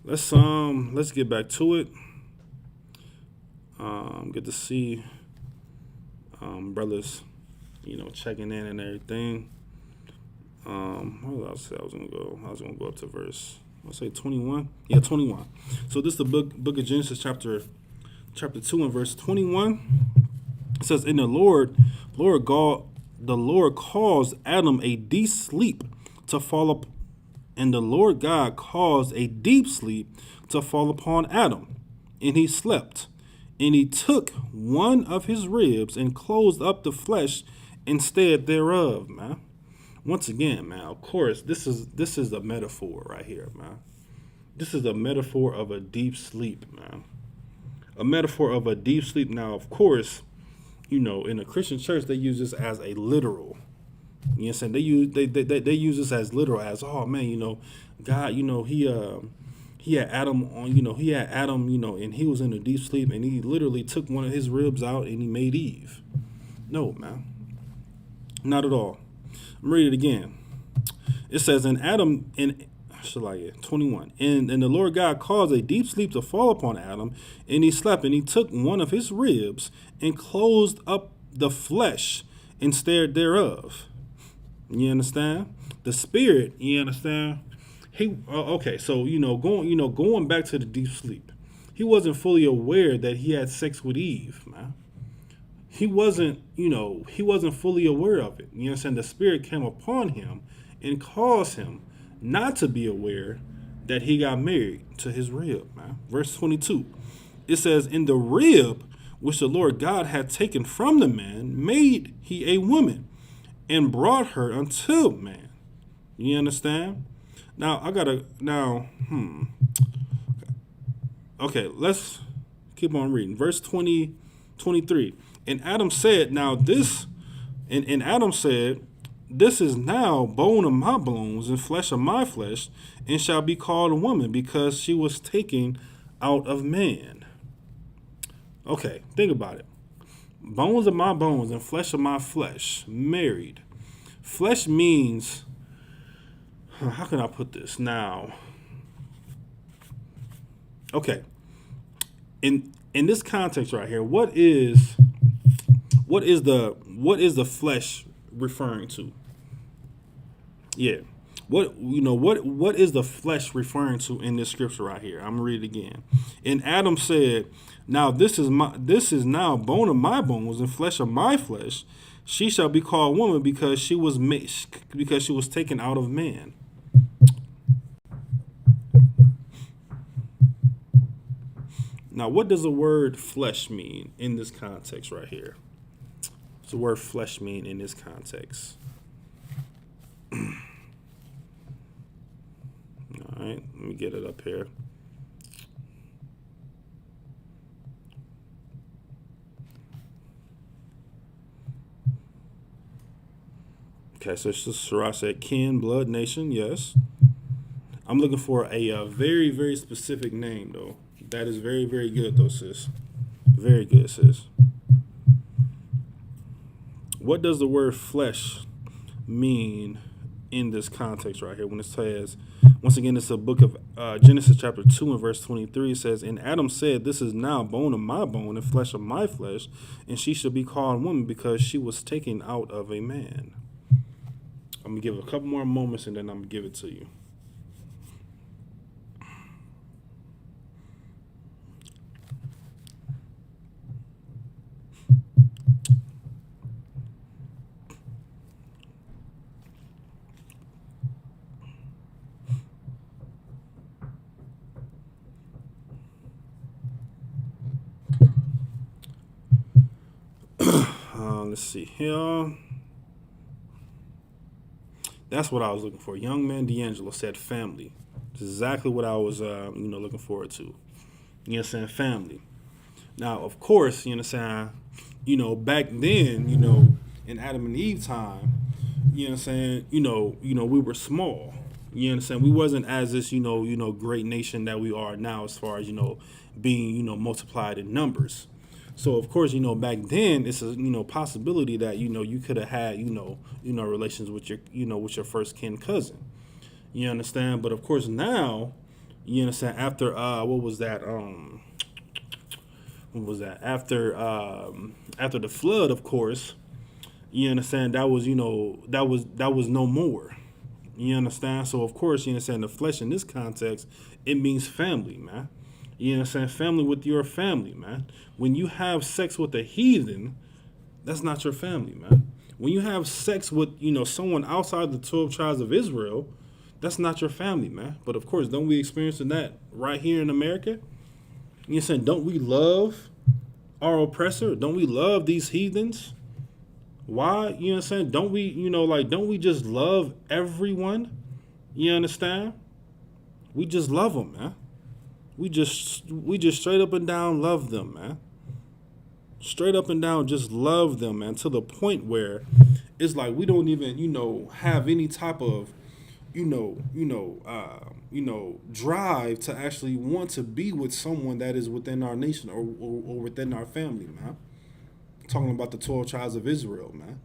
let's get back to it. Good to see brothers, checking in and everything. What else I was gonna go? I was gonna go up to verse, I'll say 21. Yeah, 21. So this is the book of Genesis, chapter 2 and verse 21. It says, "In the Lord caused Adam a deep sleep to fall up, and the Lord God caused a deep sleep to fall upon Adam, and he slept. And he took one of his ribs and closed up the flesh instead thereof," man. Once again, man, of course, this is a metaphor right here, man. This is a metaphor of a deep sleep, man. A metaphor of a deep sleep. Now, of course, in a Christian church, they use this as a literal. You know what I'm saying? They use this as literal, as, oh man, God, he had Adam and he was in a deep sleep, and he literally took one of his ribs out and he made Eve. No, man. Not at all. I'm read it again. It says, and Adam Shalaya, 21. And the Lord God caused a deep sleep to fall upon Adam, and he slept, and he took one of his ribs and closed up the flesh instead thereof. You understand? The spirit, you understand? Okay, so going back to the deep sleep. He wasn't fully aware that he had sex with Eve, man. He wasn't fully aware of it. You understand? The spirit came upon him and caused him not to be aware that he got married to his rib, man. Verse 22. It says, in the rib which the Lord God had taken from the man, made he a woman and brought her unto man. You understand? Now, Okay, let's keep on reading. Verse 23. And Adam said, this is now bone of my bones and flesh of my flesh, and shall be called a woman, because she was taken out of man. Okay, think about it. Bones of my bones and flesh of my flesh, married. Flesh means, how can I put this now? Okay. In this context right here, what is the flesh referring to? Yeah. What is the flesh referring to in this scripture right here? I'm gonna read it again. And Adam said, now this is now bone of my bones and flesh of my flesh. She shall be called woman, because she was taken out of man. Now, what does the word flesh mean in this context right here? What's the word flesh mean in this context? All right, let me get it up here. Okay, so Sarah said kin, blood, nation, yes. I'm looking for a very, very specific name, though. That is very, very good, though, sis. Very good, sis. What does the word flesh mean in this context right here? When it says, once again, it's a book of Genesis chapter 2 and verse 23. It says, and Adam said, this is now bone of my bone and flesh of my flesh, and she shall be called woman, because she was taken out of a man. I'm going to give it a couple more moments, and then I'm going to give it to you. Let's see here. That's what I was looking for. Young man D'Angelo said family. It's exactly what I was, looking forward to. You know what I'm saying? Family. Now, of course, you know what I'm saying? Back then, in Adam and Eve time, you know what I'm saying? We were small. You understand? We wasn't as this, great nation that we are now, as far as, being, multiplied in numbers. So of course, back then it's a possibility that you could have had relations with your first kin cousin. You understand? But of course now, you understand, after after the flood, of course, you understand, that was no more. You understand? So of course, you understand, the flesh in this context, it means family, man. You understand? Family with your family, man. When you have sex with a heathen, that's not your family, man. When you have sex with, someone outside the 12 tribes of Israel, that's not your family, man. But of course, don't we experience that right here in America? You saying, don't we love our oppressor? Don't we love these heathens? Why? You understand? Don't we, don't we just love everyone? You understand? We just love them, man. We just straight up and down love them, man. Straight up and down just love them, man, to the point where it's like we don't even, have any type of, drive to actually want to be with someone that is within our nation or within our family, man. I'm talking about the 12 tribes of Israel, man.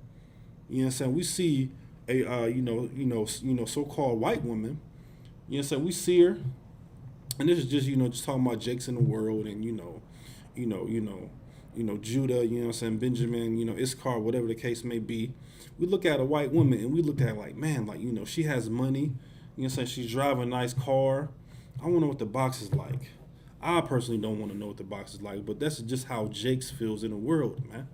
You know what I'm saying? We see a so-called white woman, You know what I'm saying? We see her, and this is just, just talking about Jakes in the world, and you know, you know, Judah, you know what I'm saying, Benjamin, Issachar, whatever the case may be. We look at a white woman and we look at her like, man, like, she has money, you know what I'm saying, she's driving a nice car. I want to know what the box is like. I personally don't want to know what the box is like, but that's just how Jakes feels in the world, man.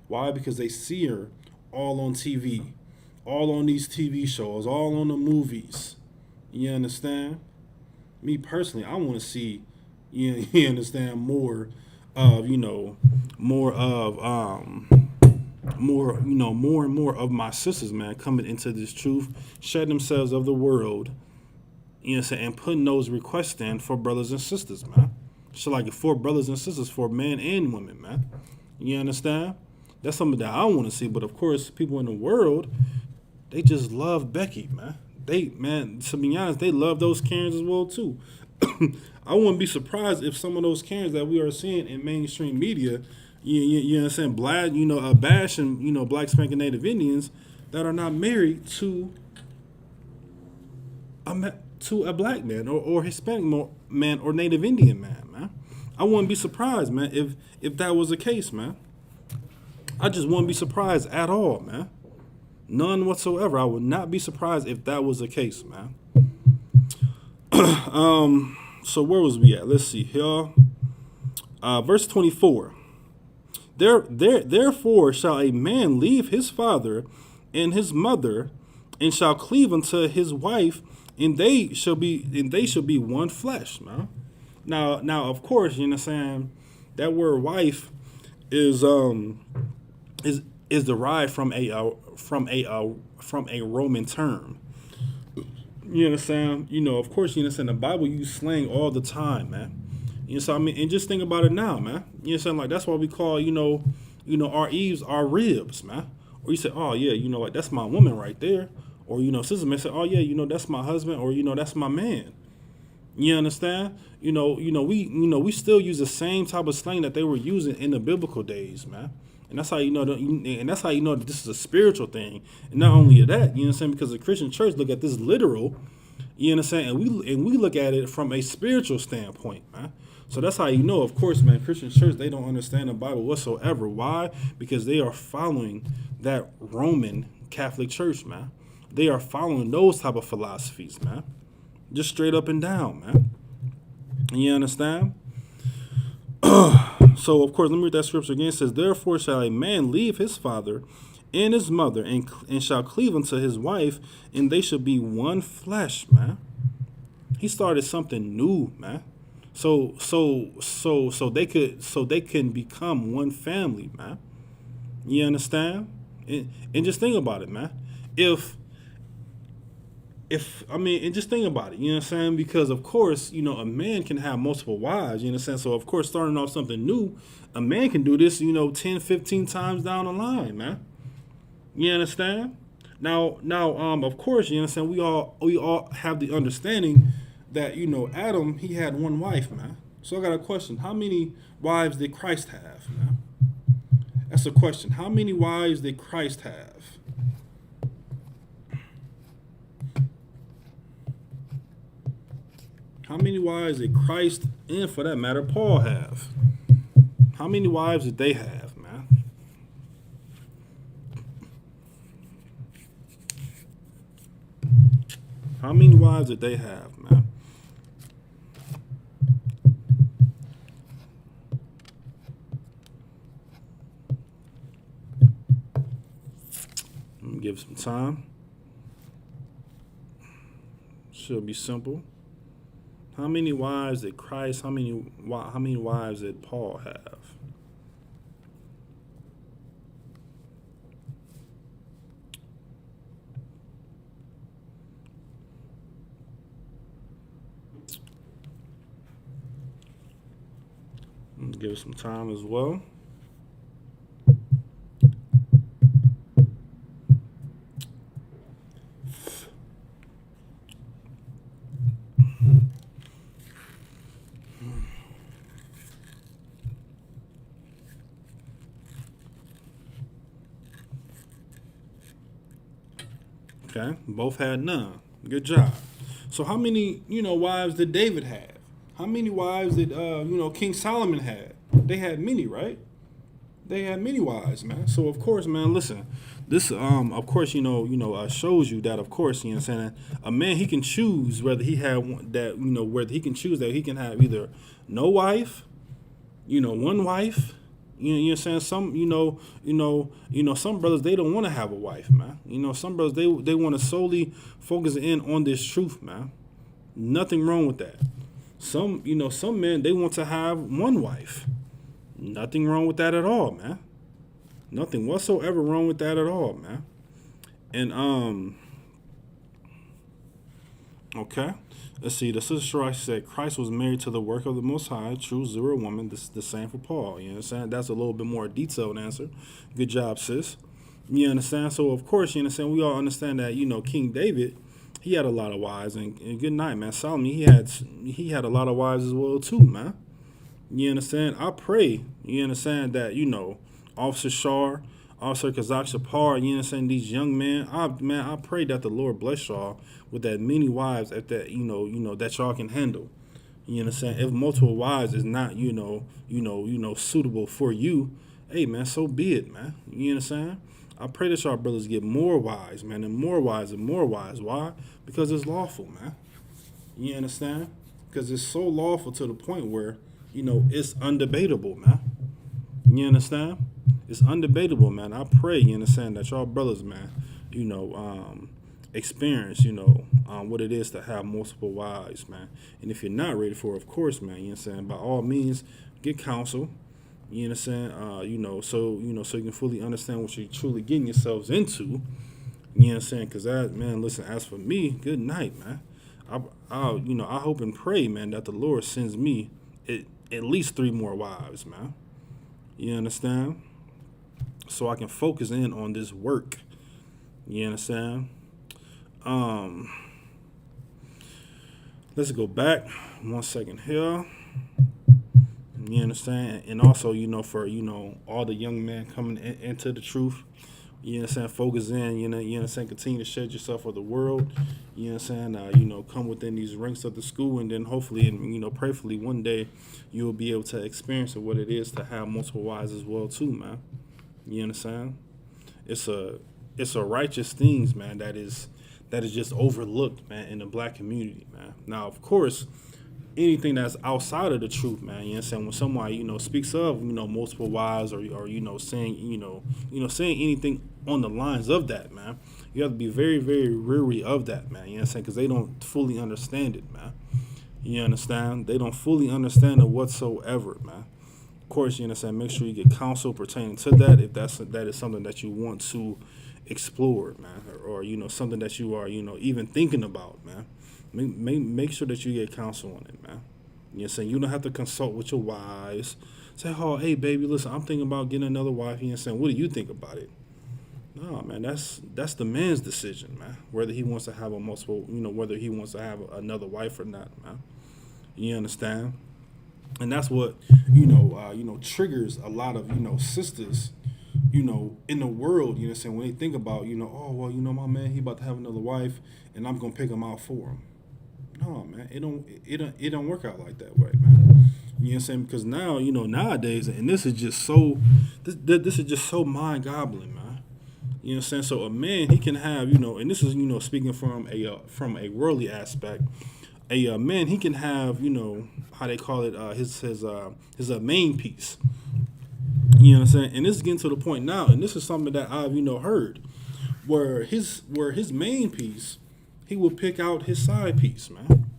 Why? Because they see her all on TV, all on these TV shows, all on the movies. You understand? Me personally, I want to see, you understand, more of, more of, more, more and more of my sisters, man, coming into this truth, shedding themselves of the world, you know what I'm saying, and putting those requests in for brothers and sisters, man. So like for brothers and sisters, for men and women, man. You understand? That's something that I want to see. But of course, people in the world, they just love Becky, man. Man, to be honest, they love those Karens as well too. I wouldn't be surprised if some of those Karens that we are seeing in mainstream media, you know what I'm saying, bashing, black spanking Native Indians that are not married to a black man or Hispanic man or Native Indian man. I wouldn't be surprised, man, if that was the case, man. I just wouldn't be surprised at all, man. None whatsoever. I would not be surprised if that was the case, man. So where was we at? Let's see here. Verse 24. Therefore shall a man leave his father and his mother, and shall cleave unto his wife, and they shall be one flesh, man. Now, of course, you know what I'm saying, that word wife is derived from a Roman term. You understand? Of course, you understand the Bible use slang all the time, man. So I mean, and just think about it now, man. You know what I'm saying? Like, that's why we call, our Eves our ribs, man. Or you say, oh yeah, like, that's my woman right there. Or, sister may say, oh yeah, that's my husband, or that's my man. You understand? We still use the same type of slang that they were using in the biblical days, man. And that's how that this is a spiritual thing. And not only that, you know what I'm saying, because the Christian church look at this literal, you know what I'm saying, and we look at it from a spiritual standpoint, man. So that's how of course, man, Christian church, they don't understand the Bible whatsoever. Why? Because they are following that Roman Catholic Church, man. They are following those type of philosophies, man. Just straight up and down, man. You understand? So, of course, let me read that scripture again. It says, therefore shall a man leave his father and his mother, and shall cleave unto his wife, and they shall be one flesh, man. He started something new, man. So they can become one family, man. You understand? And just think about it, man. And just think about it, you know what I'm saying? Because, of course, a man can have multiple wives, you know what I'm saying? So, of course, starting off something new, a man can do this, 10, 15 times down the line, man. You understand? Now, of course, you know what I'm saying? We all have the understanding that, Adam, he had one wife, man. So I got a question. How many wives did Christ have, man? That's the question. How many wives did Christ have? How many wives did Christ, and for that matter, Paul, have? How many wives did they have, man? How many wives did they have, man? Let me give some time. Should be simple. How many wives did Christ, how many wives did Paul have? I'm gonna give it some time as well. Okay, both had none. Good job. So how many, wives did David have? How many wives did, King Solomon had? They had many, right? They had many wives, man. So of course, man, listen, this, of course, shows you that, of course, you know what I'm saying, a man, he can choose whether he had that, whether he can choose that he can have either no wife, one wife. You know what I'm saying? Some brothers, they don't want to have a wife, man. Some brothers, they want to solely focus in on this truth, man. Nothing wrong with that. Some men, they want to have one wife. Nothing wrong with that at all, man. Nothing whatsoever wrong with that at all, man. And okay. Let's see. The sister Shariah said Christ was married to the work of the Most High, true zero woman. This is the same for Paul. You understand? That's a little bit more detailed answer. Good job, sis. You understand? So of course, you understand. We all understand that King David, he had a lot of wives, and good night, man. Solomon, he had a lot of wives as well too, man. You understand? I pray, you understand, that, Officer Shar, Officer Kazak Shapar, you understand, these young men, I pray that the Lord bless y'all with that many wives that that y'all can handle. You understand? If multiple wives is not, suitable for you, hey man, so be it, man. You understand? I pray that y'all brothers get more wives, man, and more wives and more wives. Why? Because it's lawful, man. You understand? Because it's so lawful to the point where, it's undebatable, man. You understand? It's undebatable, man. I pray, you understand, that y'all brothers, man, experience, what it is to have multiple wives, man. And if you're not ready for it, of course, man, you understand, by all means, get counsel. You understand? So you can fully understand what you're truly getting yourselves into. You understand? Because man, listen, as for me, good night, man. I hope and pray, man, that the Lord sends me at least 3 more wives, man. You understand? So I can focus in on this work. You understand? Let's go back 1 second here. You understand? And also, for, all the young men coming into the truth, you understand, focus in, you understand, continue to shed yourself for the world, you understand, come within these ranks of the school, and then hopefully, and, prayerfully, one day, you'll be able to experience what it is to have multiple wives as well, too, man. You understand? It's a righteous things, man, that is just overlooked, man, in the black community, man. Now, of course, anything that's outside of the truth, man, you understand, when somebody, speaks of, multiple wives or saying, saying anything on the lines of that, man, you have to be very, very wary of that, man, you understand, because they don't fully understand it, man. You understand? They don't fully understand it whatsoever, man. Of course, you understand, make sure you get counsel pertaining to that if that is something that you want to explore, man, or something that you are, even thinking about, man. Make sure that you get counsel on it, man. You know what I'm saying? You don't have to consult with your wives. Say, oh, hey, baby, listen, I'm thinking about getting another wife. You know what I'm saying? What do you think about it? No, man, that's the man's decision, man. Whether he wants to have a multiple, whether he wants to have another wife or not, man. You understand? And that's what, triggers a lot of, sisters, in the world, you know what I'm saying, when they think about, oh, well, my man, he about to have another wife and I'm going to pick him out for him. No, man, it don't work out like that way, man. You know what I'm saying? Because now, nowadays, and this is just so, this is just so mind-gobbling, man. You know what I'm saying? So a man, he can have, and this is, speaking from a worldly aspect, a man, he can have, how they call it, his main piece. You know what I'm saying? And this is getting to the point now, and this is something that I've, heard, where his main piece, he will pick out his side piece, man.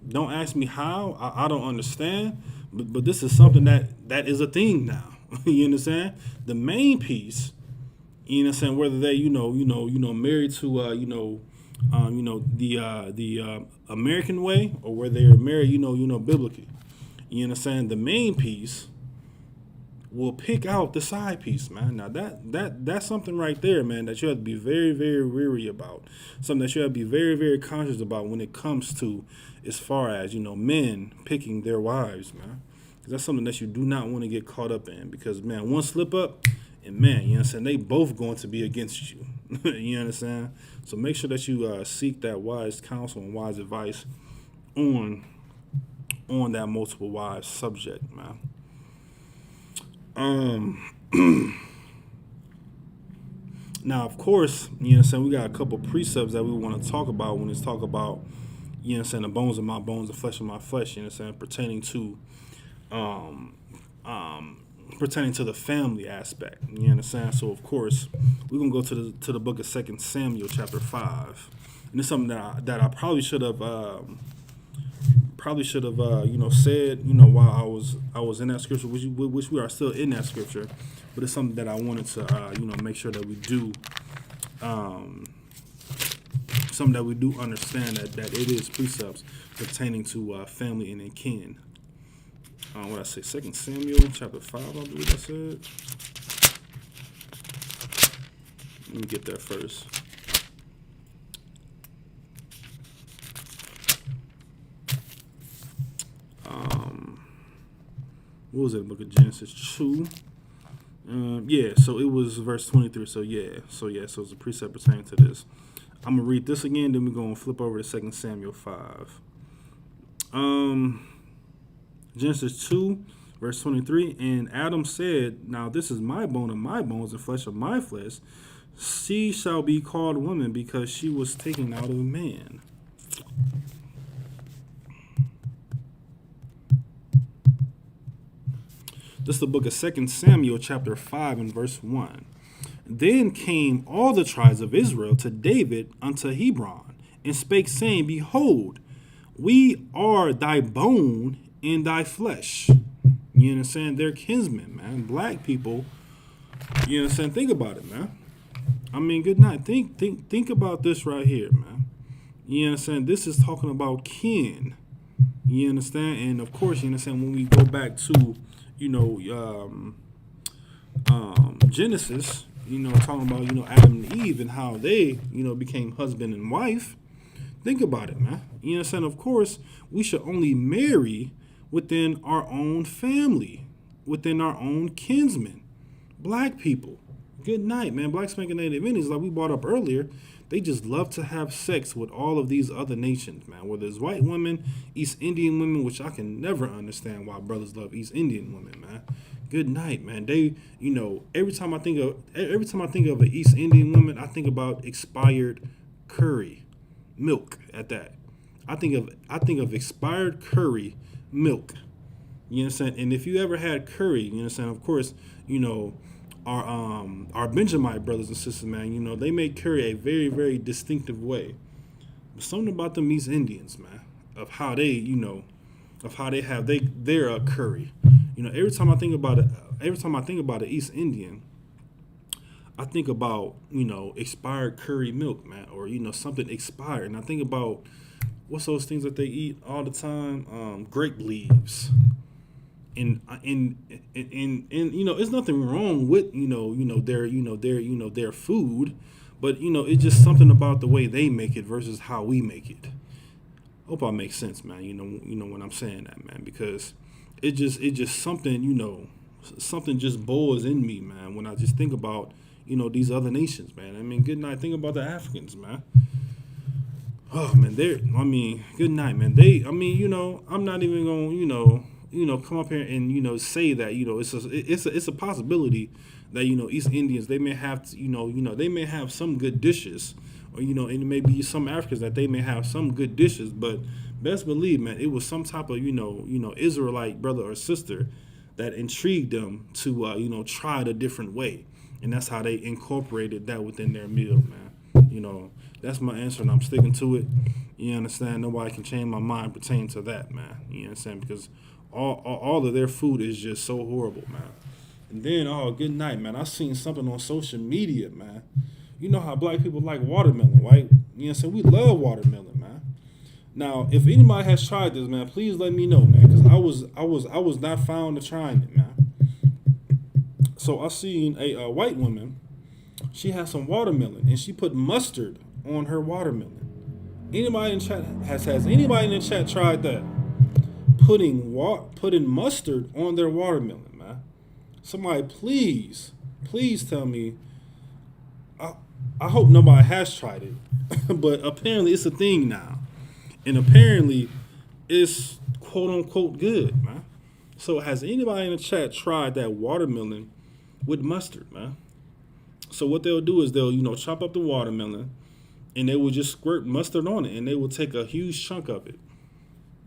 Don't ask me how. I don't understand. But this is something that is a thing now. You understand? The main piece, you know what I'm saying, whether they, married to the American way, or whether they're married, biblically. You understand? The main piece will pick out the side piece, man. Now that's something right there, man, that you have to be very, very wary about. Something that you have to be very, very conscious about when it comes to, as far as, men picking their wives, man. Because that's something that you do not want to get caught up in. Because, man, one slip up, and man, you know what I'm saying, they both going to be against you. You understand? So make sure that you seek that wise counsel and wise advice on that multiple wives subject, man. Now, of course, you know what I'm saying, we got a couple precepts that we want to talk about when it's talk about, you know what I'm saying, the bones of my bones, the flesh of my flesh, you know what I'm saying, pertaining to the family aspect. You understand? So of course, we're gonna go to the book of 2 Samuel chapter 5. And it's something that I probably should have said, while I was in that scripture, which we are still in that scripture, but it's something that I wanted to make sure that we do something that we do understand that it is precepts pertaining to family and kin. What I say, 2 Samuel chapter 5, I believe I said. Let me get there first. What was it? The book of Genesis 2. So it was verse 23. So it's a precept pertaining to this. I'm gonna read this again, then we're gonna flip over to 2 Samuel 5. Genesis 2, verse 23, and Adam said, now this is my bone of my bones and flesh of my flesh. She shall be called woman because she was taken out of man. This is the book of 2 Samuel chapter 5 and verse 1. Then came all the tribes of Israel to David unto Hebron, and spake, saying, behold, we are thy bone and thy flesh. You understand? They're kinsmen, man. Black people. You understand? Think about it, man. I mean, good night. Think about this right here, man. You understand? This is talking about kin. You understand? And of course, you understand when we go back to, Genesis, talking about, Adam and Eve and how they, became husband and wife. Think about it, man. You understand? Of course, we should only marry within our own family, within our own kinsmen, black people. Good night, man. Black spanking Native Indians, like we brought up earlier, they just love to have sex with all of these other nations, man. Whether it's white women, East Indian women, which I can never understand why brothers love East Indian women, man. Good night, man. They, every time I think of an East Indian woman, I think about expired curry, milk at that. I think of expired curry, milk. You understand? And if you ever had curry, you understand, of course, our Benjamite brothers and sisters, man, they make curry a very, very distinctive way. But something about them East Indians, man, of how they have their curry. Every time I think about an East Indian, I think about, expired curry milk, man, or, something expired. And I think about, what's those things that they eat all the time? Grape leaves. And it's nothing wrong with, their food, but, it's just something about the way they make it versus how we make it. Hope I make sense, man. When I'm saying that, man, because it just something, something just boils in me, man, when I just think about, these other nations, man. I mean, good night. Think about the Africans, man. Oh, man, good night, man. I'm not even going, come up here and, say that, it's a possibility that, East Indians, they may have, they may have some good dishes, or, and maybe some Africans that they may have some good dishes, but best believe, man, it was some type of, Israelite brother or sister that intrigued them to, try it a different way. And that's how they incorporated that within their meal, man. That's my answer, and I'm sticking to it. You understand? Nobody can change my mind pertaining to that, man. You understand? Because all of their food is just so horrible, man. And then, good night, man. I seen something on social media, man. You know how black people like watermelon, right? You know what I'm saying? We love watermelon, man. Now, if anybody has tried this, man, please let me know, man, because I was not found to trying it, man. So I seen a white woman. She had some watermelon, and she put mustard on her watermelon. Anybody in chat has anybody in the chat tried that? Putting mustard on their watermelon, man. Somebody please tell me. I hope nobody has tried it, but apparently it's a thing now, and apparently it's quote unquote good, man. So has anybody in the chat tried that watermelon with mustard, man? So what they'll do is they'll chop up the watermelon, and they will just squirt mustard on it, and they will take a huge chunk of it.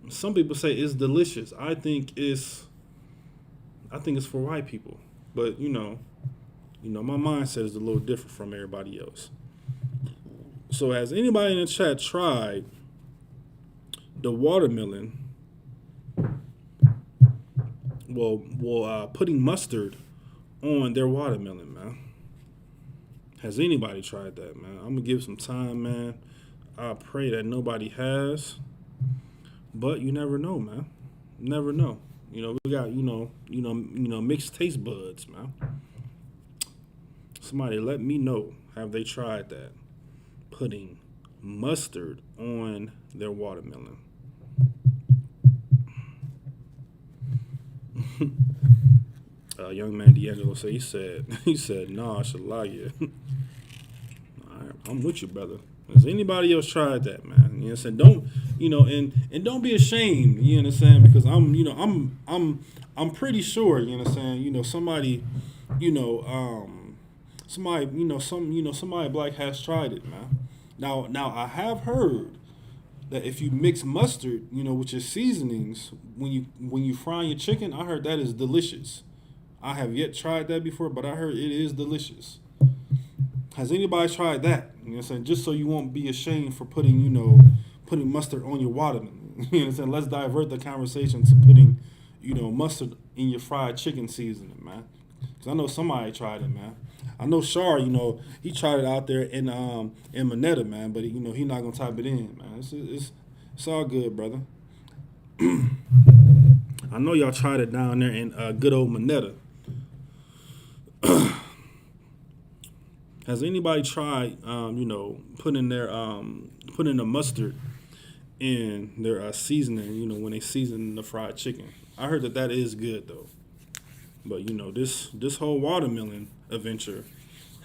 Some people say it's delicious. I think it's for white people, but my mindset is a little different from everybody else. So has anybody in the chat tried the watermelon? Putting mustard on their watermelon, man. Has anybody tried that, man? I'm gonna give some time, man. I pray that nobody has, but you never know, man. You never know. We got mixed taste buds, man. Somebody let me know. Have they tried that? Putting mustard on their watermelon. Young man D'Angelo said he said nah, I should lie you. All right, I'm with you, brother. Has anybody else tried that, man? You know what I'm saying? Don't and don't be ashamed, you know what I'm saying? Because I'm pretty sure, you know what I'm saying, somebody somebody black has tried it, man. Now I have heard that if you mix mustard, with your seasonings when you fry your chicken, I heard that is delicious. I have yet tried that before, but I heard it is delicious. Has anybody tried that? You know what I'm saying? Just so you won't be ashamed for putting mustard on your watermelon. You know what I'm saying? Let's divert the conversation to putting, mustard in your fried chicken seasoning, man. Because I know somebody tried it, man. I know Shar, he tried it out there in Monetta, man, but he not gonna type it in, man. It's all good, brother. I know y'all tried it down there in good old Monetta. Has anybody tried, putting the mustard in their seasoning, when they season the fried chicken? I heard that is good though. But this whole watermelon adventure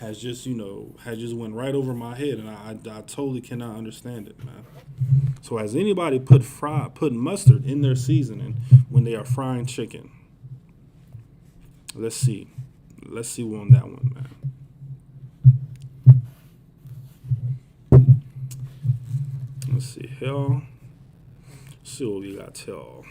has just went right over my head, and I totally cannot understand it, man. So has anybody put mustard in their seasoning when they are frying chicken? Let's see on that one, man. Let's see, hell. Let's see what we got, tell.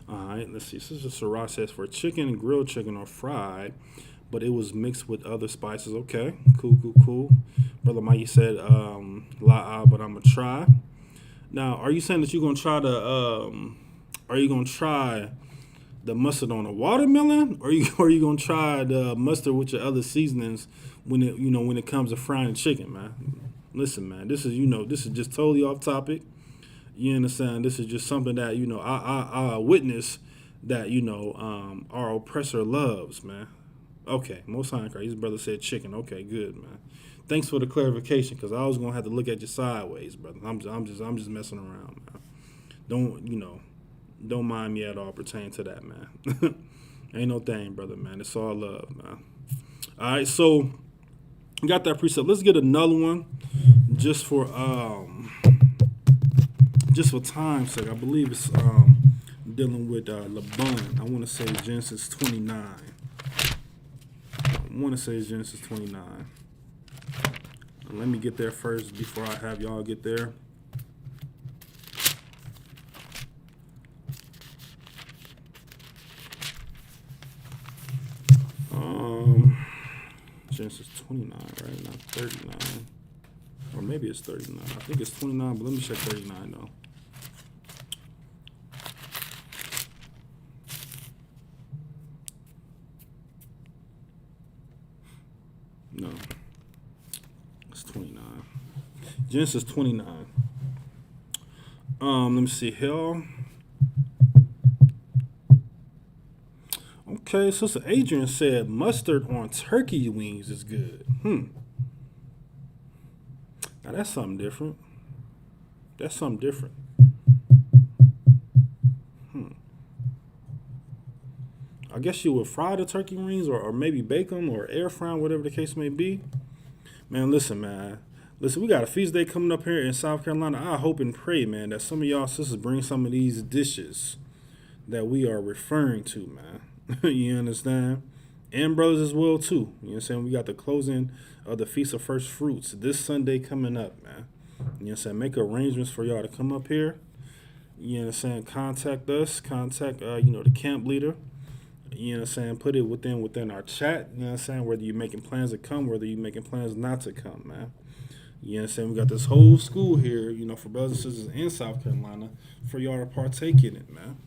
Alright, let's see. Sister Sarah says for chicken, grilled chicken, or fried, but it was mixed with other spices. Okay, cool. Brother Mikey said, but I'm gonna try. Now, are you saying that you're gonna try the mustard on a watermelon, or are you gonna try the mustard with your other seasonings when it comes to frying chicken, man? Listen, man, this is just totally off topic. You understand? This is just something that I witness that our oppressor loves, man. Okay, Most High Christ. His brother said chicken. Okay, good, man. Thanks for the clarification, because I was gonna have to look at you sideways, brother. I'm just messing around, man. Don't mind me at all pertaining to that, man. Ain't no thing, brother, man. It's all love, man. All right, so we got that precept. Let's get another one, just for time's sake. I believe it's dealing with Laban. I want to say Genesis 29. Let me get there first before I have y'all get there. Genesis 29, right? Not 39. Or maybe it's 39. I think it's 29, but let me check 39 though. No. It's 29. Genesis 29. Let me see. Hell. Okay, Sister Adrian said mustard on turkey wings is good. Now that's something different. I guess you would fry the turkey wings or maybe bake them or air fry them, whatever the case may be. Man, listen, man. Listen, we got a feast day coming up here in South Carolina. I hope and pray, man, that some of y'all sisters bring some of these dishes that we are referring to, man. You understand? And brothers as well, too. You know what I'm saying? We got the closing of the Feast of First Fruits this Sunday coming up, man. You know what I'm saying? Make arrangements for y'all to come up here. You know what I'm saying? Contact us. Contact, the camp leader. You know what I'm saying? Put it within our chat. You know what I'm saying? Whether you're making plans to come, whether you're making plans not to come, man. You know what I'm saying? We got this whole school here, for brothers and sisters in South Carolina for y'all to partake in it, man.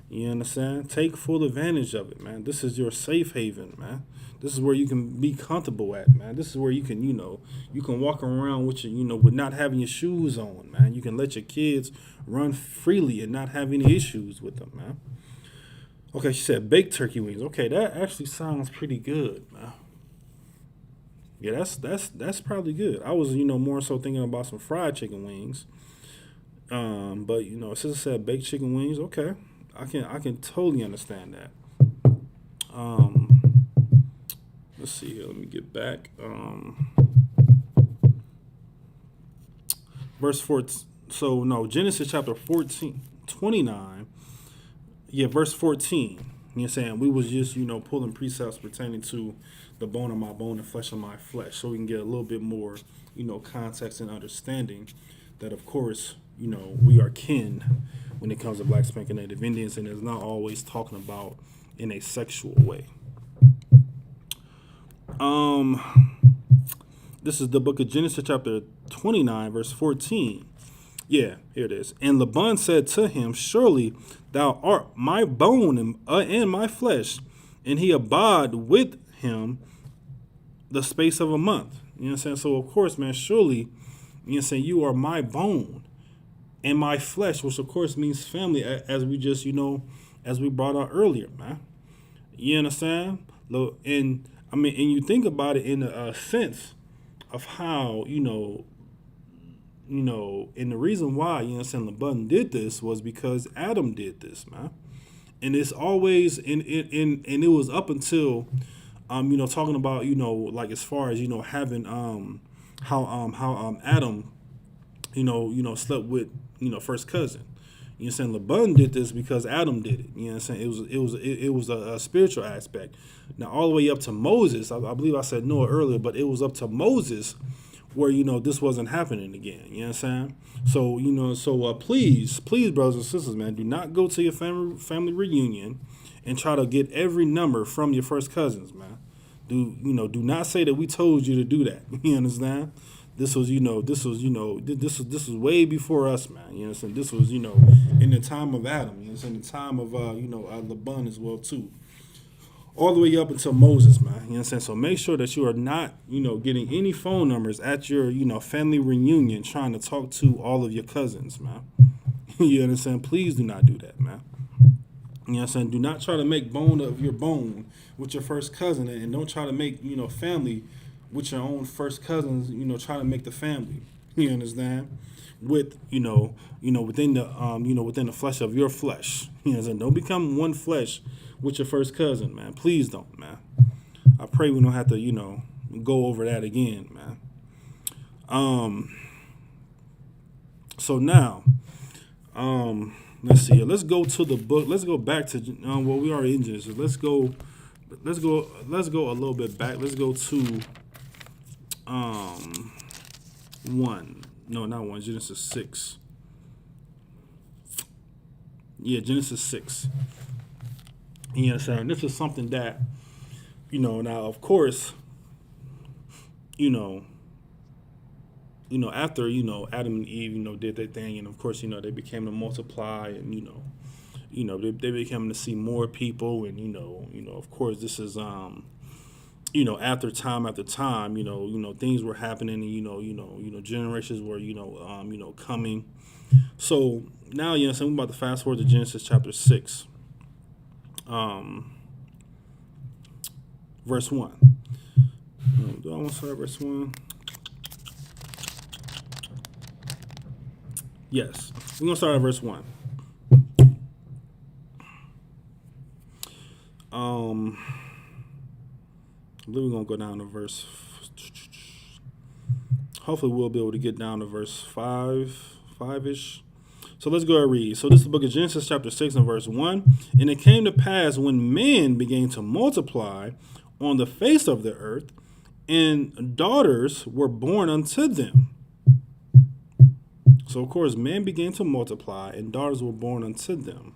You understand? Take full advantage of it, man. This is your safe haven, man. This is where you can be comfortable at, man. This is where you can, you can walk around with your, with not having your shoes on, man. You can let your kids run freely and not have any issues with them, man. Okay, she said baked turkey wings. Okay, that actually sounds pretty good, man. Yeah, that's probably good. I was, more so thinking about some fried chicken wings. But sister said baked chicken wings. Okay, I can totally understand that. Let's see here. Let me get back. Verse 14. So no, Genesis chapter 29. Yeah, verse 14. You know what I'm saying? We was just, pulling precepts pertaining to the bone of my bone and flesh of my flesh, so we can get a little bit more, context and understanding that, of course, we are kin when it comes to Black Spanking Native Indians, and it's not always talking about in a sexual way. This is the book of Genesis chapter 29, verse 14. Yeah, here it is. And Laban said to him, surely thou art my bone and my flesh. And he abode with him the space of a month. You know what I'm saying? So, of course, man, surely, you know what I'm saying, you are my bone and my flesh, which, of course, means family, as we just, as we brought out earlier, man. You understand? And you think about it in a sense of how, and the reason why, Laban did this was because Adam did this, man. And it's always, and it was up until, talking about, like as far as, having, how Adam, slept with, first cousin. You know what I'm saying? Laban did this because Adam did it. You know what I'm saying? It was a spiritual aspect. Now, all the way up to Moses, I believe I said Noah earlier, but it was up to Moses where, this wasn't happening again. You know what I'm saying? So, please, brothers and sisters, man, do not go to your family reunion and try to get every number from your first cousins, man. Do not say that we told you to do that. You understand? This was way before us, man. You know what I'm saying? This was, in the time of Adam. You know what I'm saying? The time of, Laban as well, too. All the way up until Moses, man. You know what I'm saying? So make sure that you are not, getting any phone numbers at your, family reunion trying to talk to all of your cousins, man. You understand? Please do not do that, man. You know what I'm saying? Do not try to make bone of your bone with your first cousin, and don't try to make, family with your own first cousins, try to make the family. You understand? With, within the flesh of your flesh. You know what I'm saying? Don't become one flesh with your first cousin, man. Please don't, man. I pray we don't have to, go over that again, man. So now, let's see. Let's go to the book. Let's go back to we already in Genesis. Let's go a little bit back. Let's go to Genesis 6. Yeah, Genesis 6. You know what I'm saying? This is something that, now of course, after, Adam and Eve, did their thing, and of course, they became to multiply, and, they became to see more people, and, of course, this is, after time, things were happening, and, generations were, coming. So now, we're about to fast forward to Genesis chapter 6. Verse 1. Do I want to start verse 1? Yes. We're going to start at verse 1. I believe we're gonna go down to verse. Hopefully, we'll be able to get down to verse 5-ish. So let's go and read. So this is the book of Genesis, chapter 6, and verse 1. And it came to pass when men began to multiply on the face of the earth, and daughters were born unto them. So, of course, men began to multiply, and daughters were born unto them.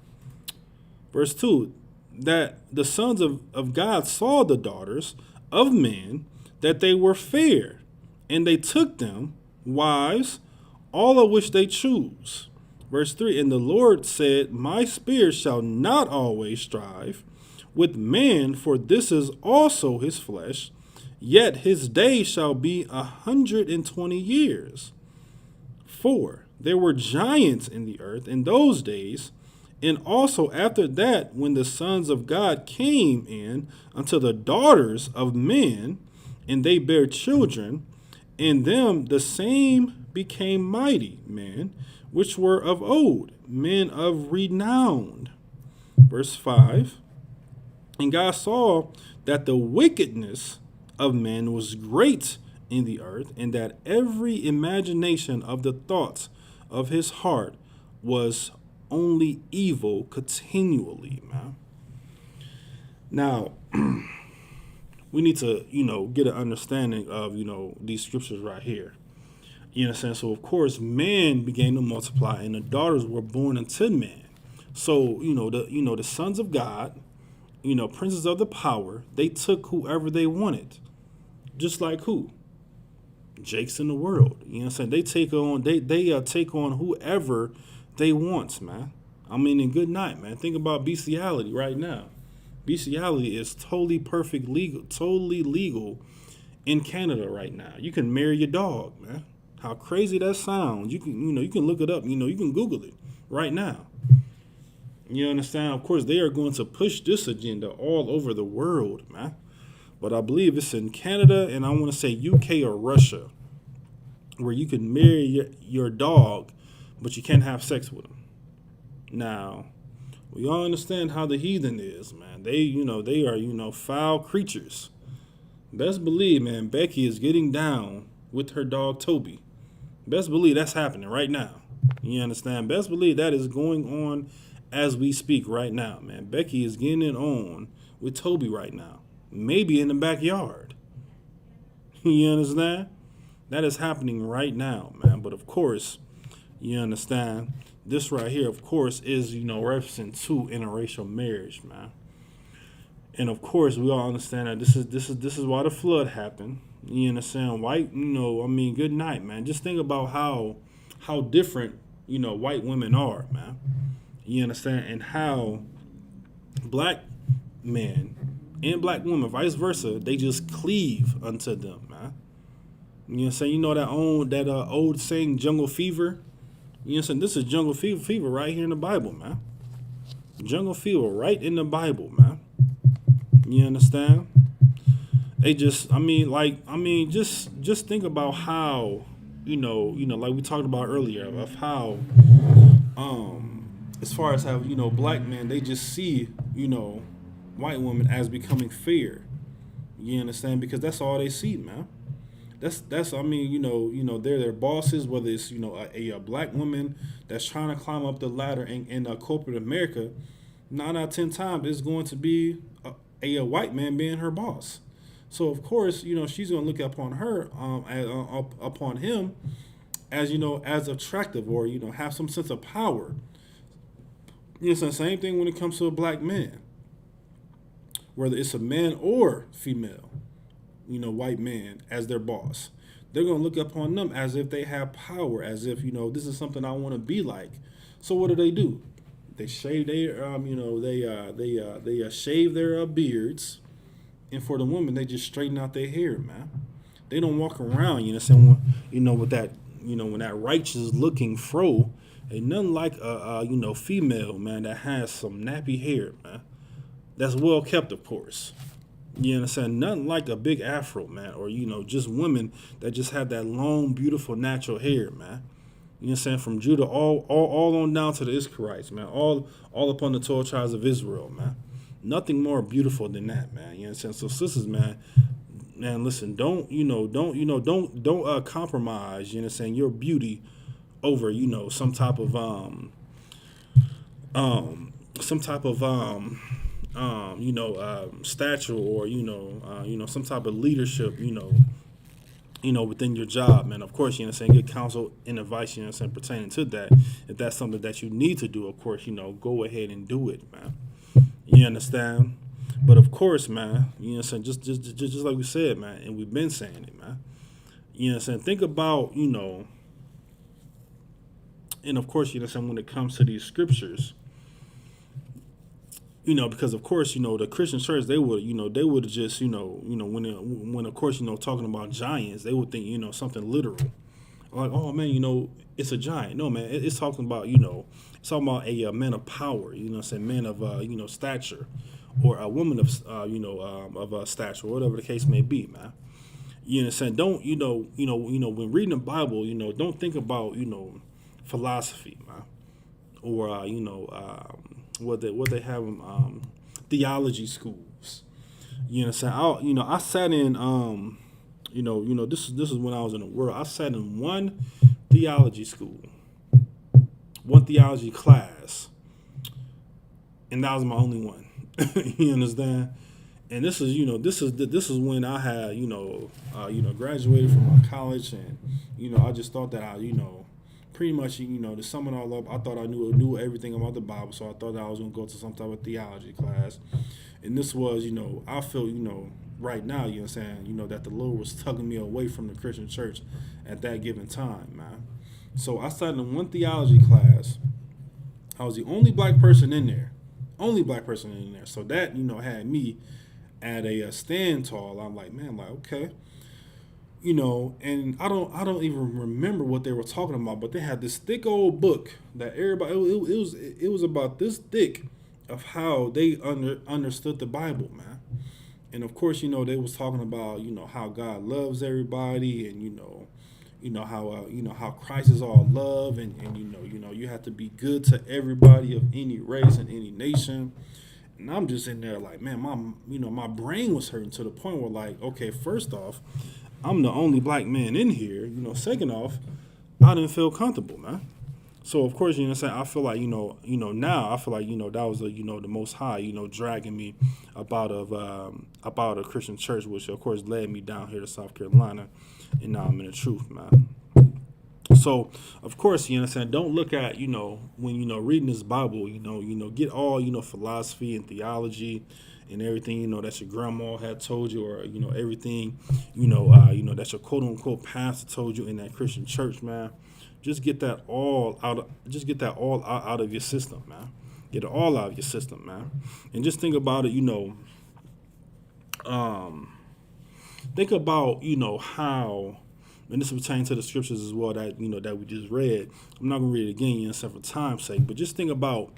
Verse 2, that the sons of God saw the daughters of men, that they were fair, and they took them wives, all of which they choose. Verse 3, and the Lord said, my spirit shall not always strive with man, for this is also his flesh, yet his days shall be 120 years. 4, there were giants in the earth in those days, and also after that, when the sons of God came in unto the daughters of men, and they bare children, in them the same became mighty men, which were of old, men of renown. Verse 5, and God saw that the wickedness of men was great in the earth, and that every imagination of the thoughts of his heart was only evil continually, man. Now, we need to, get an understanding of, these scriptures right here. You understand? So, of course, man began to multiply, and the daughters were born unto man. So, the sons of God, princes of the power, they took whoever they wanted. Just like who? Jakes in the world. You know what I'm saying? They take on whoever they want, man. I mean, in good night, man. Think about bestiality right now. Bestiality is totally legal in Canada right now. You can marry your dog, man. How crazy that sounds. You can look it up. You can Google it right now. You understand? Of course, they are going to push this agenda all over the world, man. But I believe it's in Canada, and I want to say UK or Russia, where you can marry your dog, but you can't have sex with him. Now, we all understand how the heathen is, man. They are, foul creatures. Best believe, man, Becky is getting down with her dog Toby. Best believe that's happening right now. You understand? Best believe that is going on as we speak right now, man. Becky is getting it on with Toby right now. Maybe in the backyard. You understand? That is happening right now, man. But of course, you understand, this right here, of course, is, referencing to interracial marriage, man. And of course, we all understand that this is why the flood happened. You understand? White, good night, man. Just think about how different, white women are, man. You understand? And how black men and black women, vice versa, they just cleave unto them, man. You know what I'm saying? That old saying, jungle fever? You know what I'm saying? This is jungle fever right here in the Bible, man. Jungle fever right in the Bible, man. You understand? They just think about how, like we talked about earlier, of how, as far as how, black men, they just see, white women as becoming fair. You understand? Because that's all they see, man. That's they're their bosses, whether it's, a black woman that's trying to climb up the ladder in corporate America, 9 out of 10 times it's going to be a white man being her boss. So of course, she's going to look upon upon him as, as attractive, or, have some sense of power. It's the same thing when it comes to a black man, whether it's a man or female, white man as their boss. They're going to look upon them as if they have power, as if, this is something I want to be like. So what do? They shave their, they shave their beards, and for the women, they just straighten out their hair, man. They don't walk around, with that, when that righteous looking fro, ain't nothing like a female, man, that has some nappy hair, man. That's well kept, of course. You understand? Nothing like a big afro, man, or, just women that just have that long, beautiful, natural hair, man. You understand? From Judah all on down to the Israelites, man. All upon the 12 tribes of Israel, man. Nothing more beautiful than that, man. You know what I'm saying? So sisters, man, listen, don't compromise, you know what I'm saying, your beauty over, some type of some type of stature, or some type of leadership, within your job, man. Of course, you know what I'm saying, get counsel and advice, you know what I'm saying, pertaining to that. If that's something that you need to do, of course, go ahead and do it, man. You understand? But of course, man, you know what I'm saying, just like we said, man, and we've been saying it, man. You know what I'm saying? Think about, and of course, you know what I'm saying, when it comes to these scriptures, because of course, the Christian church, they would just, when of course, talking about giants, they would think, something literal. Like, oh man, it's a giant. No, man, it's talking about, it's talking about a man of power, saying man of, stature, or a woman of, stature, whatever the case may be, man. You know what I'm saying? Don't, when reading the Bible, don't think about, philosophy, man, or, what they have in theology schools. You know what I'm saying? I sat in, this is when I was in the world. I sat in one theology school, one theology class, and that was my only one. You understand? And this is when I had graduated from my college, and I just thought that I pretty much to sum it all up, I thought I knew everything about the Bible, so I thought that I was gonna go to some type of theology class, and this was I feel right now you know what I'm saying that the Lord was tugging me away from the Christian church at that given time, man. So I started in one theology class. I was the only black person in there. So that had me at a stand tall. I'm like, man, like, okay, and I don't even remember what they were talking about, but they had this thick old book that everybody, it was about this thick of how they understood the Bible, man. And of course, they was talking about how God loves everybody, and how Christ is all love, and you have to be good to everybody of any race and any nation. And I'm just in there like, man, my brain was hurting to the point where, like, okay, first off, I'm the only black man in here. Second off, I didn't feel comfortable, man. So of course, I'm saying, I feel like, now I feel like, that was the Most High, dragging me about a Christian church, which of course led me down here to South Carolina, and now I'm in the truth, man. So of course, I'm saying, don't look at, when reading this Bible, get all, philosophy and theology and everything, that your grandma had told you, or everything, that your quote unquote pastor told you in that Christian church, man. Just get that all out of your system, man. Get it all out of your system, man. And just think about it, think about, how, and this pertains to the scriptures as well that, that we just read. I'm not going to read it again, for time's sake, but just think about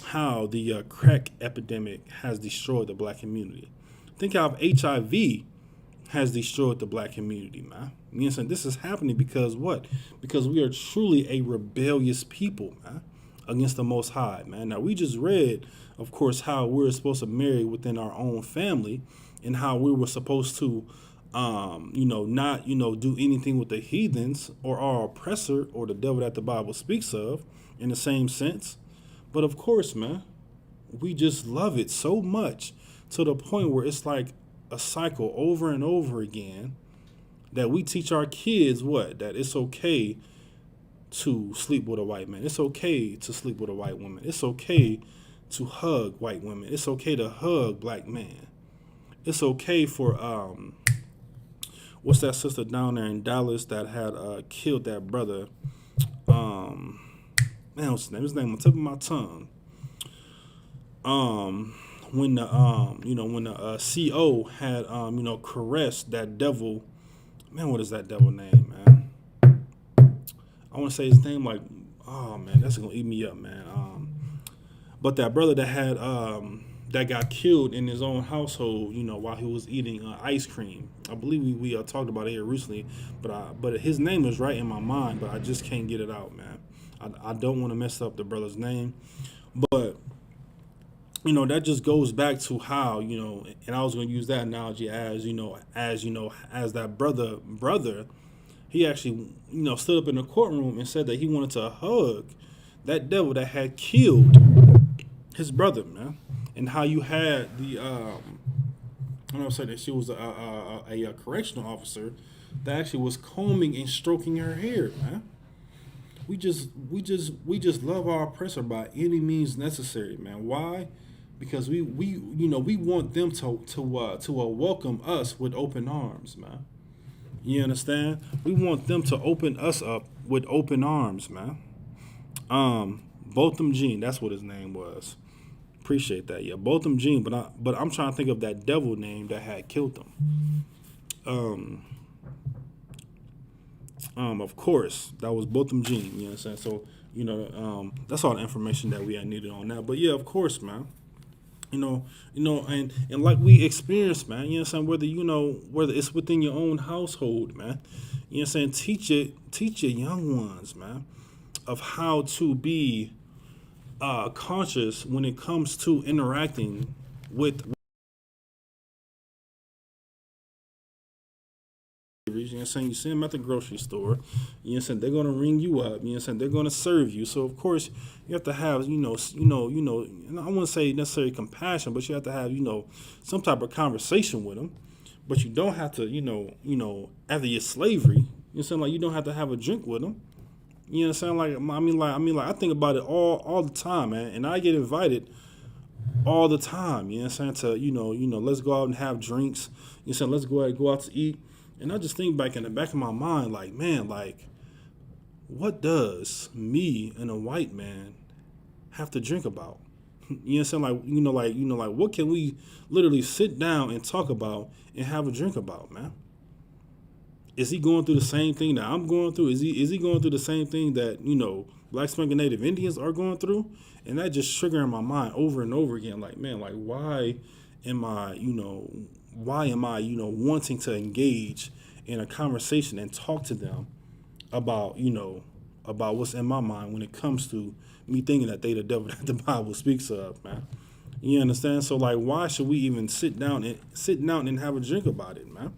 how the crack epidemic has destroyed the black community. Think how HIV has destroyed the black community, man. This is happening because what? Because we are truly a rebellious people, man, against the Most High, man. Now, we just read, of course, how we're supposed to marry within our own family, and how we were supposed to, not, do anything with the heathens or our oppressor or the devil that the Bible speaks of in the same sense. But of course, man, we just love it so much to the point where it's like a cycle over and over again, that we teach our kids that it's okay to sleep with a white man. It's okay to sleep with a white woman. It's okay to hug white women. It's okay to hug black men. It's okay for what's that sister down there in Dallas that had killed that brother? Man, what's his name? His name on the tip of my tongue. When the CO had caressed that devil. Man, what is that devil name, man? I want to say his name, like, oh man, that's gonna eat me up, man. But that brother that had that got killed in his own household, while he was eating ice cream. I believe we talked about it here recently, but his name is right in my mind, but I just can't get it out, man. I don't want to mess up the brother's name, but that just goes back to how, and I was going to use that analogy as that brother, he actually, stood up in the courtroom and said that he wanted to hug that devil that had killed his brother, man. And how you had I don't say that she was a correctional officer that actually was combing and stroking her hair, man. We just love our oppressor by any means necessary, man. Why? Because we want them to welcome us with open arms, man. You understand? We want them to open us up with open arms, man. Botham Jean, that's what his name was. Appreciate that, yeah. Botham Jean, but I'm trying to think of that devil name that had killed him. Of course, that was Botham Jean. You know what I'm saying? So that's all the information that we had needed on that. But yeah, of course, man. And like we experienced, man. You know what I'm saying? Whether it's within your own household, man. You know what I'm saying? Teach your young ones, man, of how to be conscious when it comes to interacting with. You know what I'm saying? You see them at the grocery store. You know what I'm saying? They're gonna ring you up. You know what I'm saying? They're gonna serve you. So of course you have to have, and I wouldn't say necessarily compassion, but you have to have, some type of conversation with them. But you don't have to, after your slavery, you know what I'm saying? Like you don't have to have a drink with them. You know what I'm saying? Like I think about it all the time, man. And I get invited all the time. You know what I'm saying? To let's go out and have drinks. You know what I'm saying? Let's go out to eat. And I just think back in the back of my mind, like, man, like, what does me and a white man have to drink about? You know what I'm saying? Like, what can we literally sit down and talk about and have a drink about, man? Is he going through the same thing that I'm going through? Is he going through the same thing that, Black Spanking Native Indians are going through? And that just triggering my mind over and over again. Like, man, like, why am I wanting to engage in a conversation and talk to them about what's in my mind when it comes to me thinking that they the devil that the Bible speaks of, man. You understand? So like, why should we even sit down and have a drink about it, man?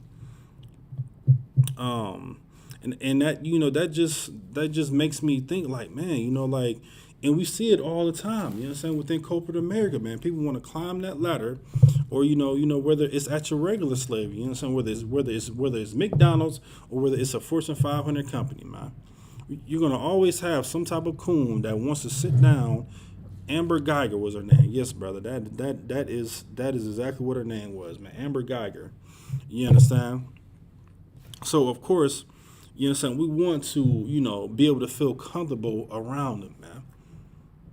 And that just makes me think like, man, and we see it all the time, you know what I'm saying, within corporate America, man. People want to climb that ladder, or whether it's at your regular slavery, you know what I'm saying, whether it's McDonald's or whether it's a Fortune 500 company, man. You're gonna always have some type of coon that wants to sit down. Amber Geiger was her name. Yes, brother. That is exactly what her name was, man. Amber Geiger. You understand? So of course, you know what I'm saying, we want to, be able to feel comfortable around them, man.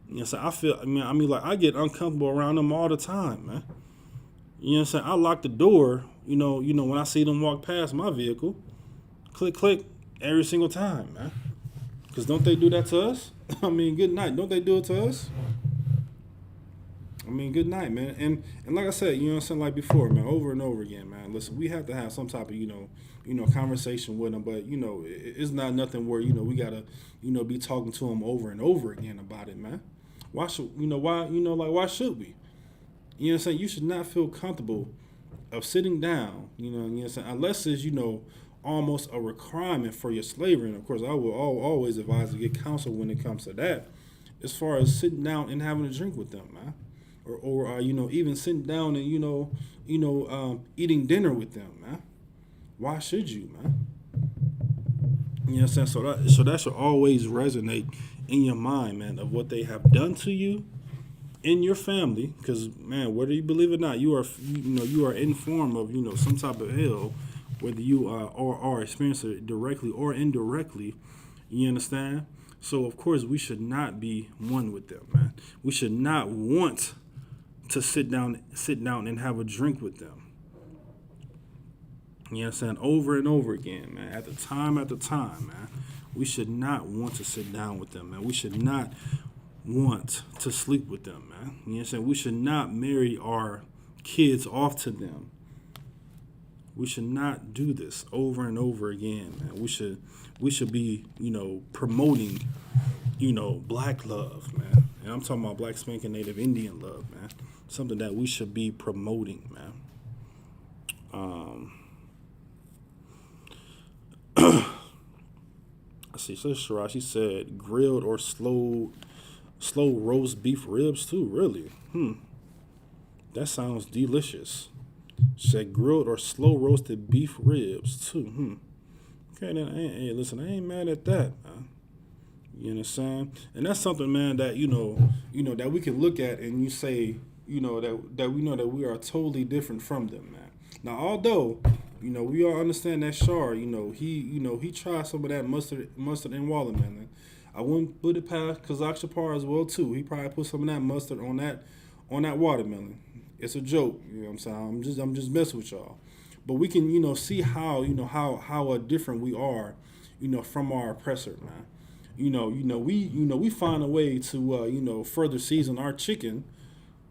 You know what I'm saying? I get uncomfortable around them all the time, man. You know what I'm saying? I lock the door, when I see them walk past my vehicle, click, click, every single time, man. Because don't they do that to us? Good night. Don't they do it to us? Good night, man. And like I said, you know what I'm saying, like before, man, over and over again, man. Listen, we have to have some type of, conversation with them, but, it's not nothing where, we got to, be talking to them over and over again about it, man. Why should, why should we? You know what I'm saying? You should not feel comfortable of sitting down, you know what I'm saying, unless it's, almost a requirement for your slavery. And of course, I will always advise to get counsel when it comes to that, as far as sitting down and having a drink with them, man. Or even sitting down and, eating dinner with them, man. Why should you, man? You know what I'm saying? So that should always resonate in your mind, man, of what they have done to you in your family. Because, man, whether you believe it or not, you are in form of, some type of hell, whether you are experiencing it directly or indirectly. You understand? So, of course, we should not be one with them, man. We should not want to sit down and have a drink with them. You know what I'm saying? Over and over again, man. At the time, man. We should not want to sit down with them, man. We should not want to sleep with them, man. You know what I'm saying? We should not marry our kids off to them. We should not do this over and over again, man. We should be, promoting, black love, man. And I'm talking about black spanking Native Indian love, man. Something that we should be promoting, man. I see. So Shara, she said grilled or slow roast beef ribs too. Really? That sounds delicious. She said grilled or slow roasted beef ribs too. Okay, then hey, listen, I ain't mad at that, man. You understand? And that's something, man, that that we can look at and you say, that we know that we are totally different from them, man. Now, although, we all understand that Shar, he tried some of that mustard and watermelon. I wouldn't put it past Kazakh Shapar as well too. He probably put some of that mustard on that watermelon. It's a joke, you know what I'm saying? I'm just messing with y'all. But we can, see how, how different we are, from our oppressor, man. We find a way to further season our chicken,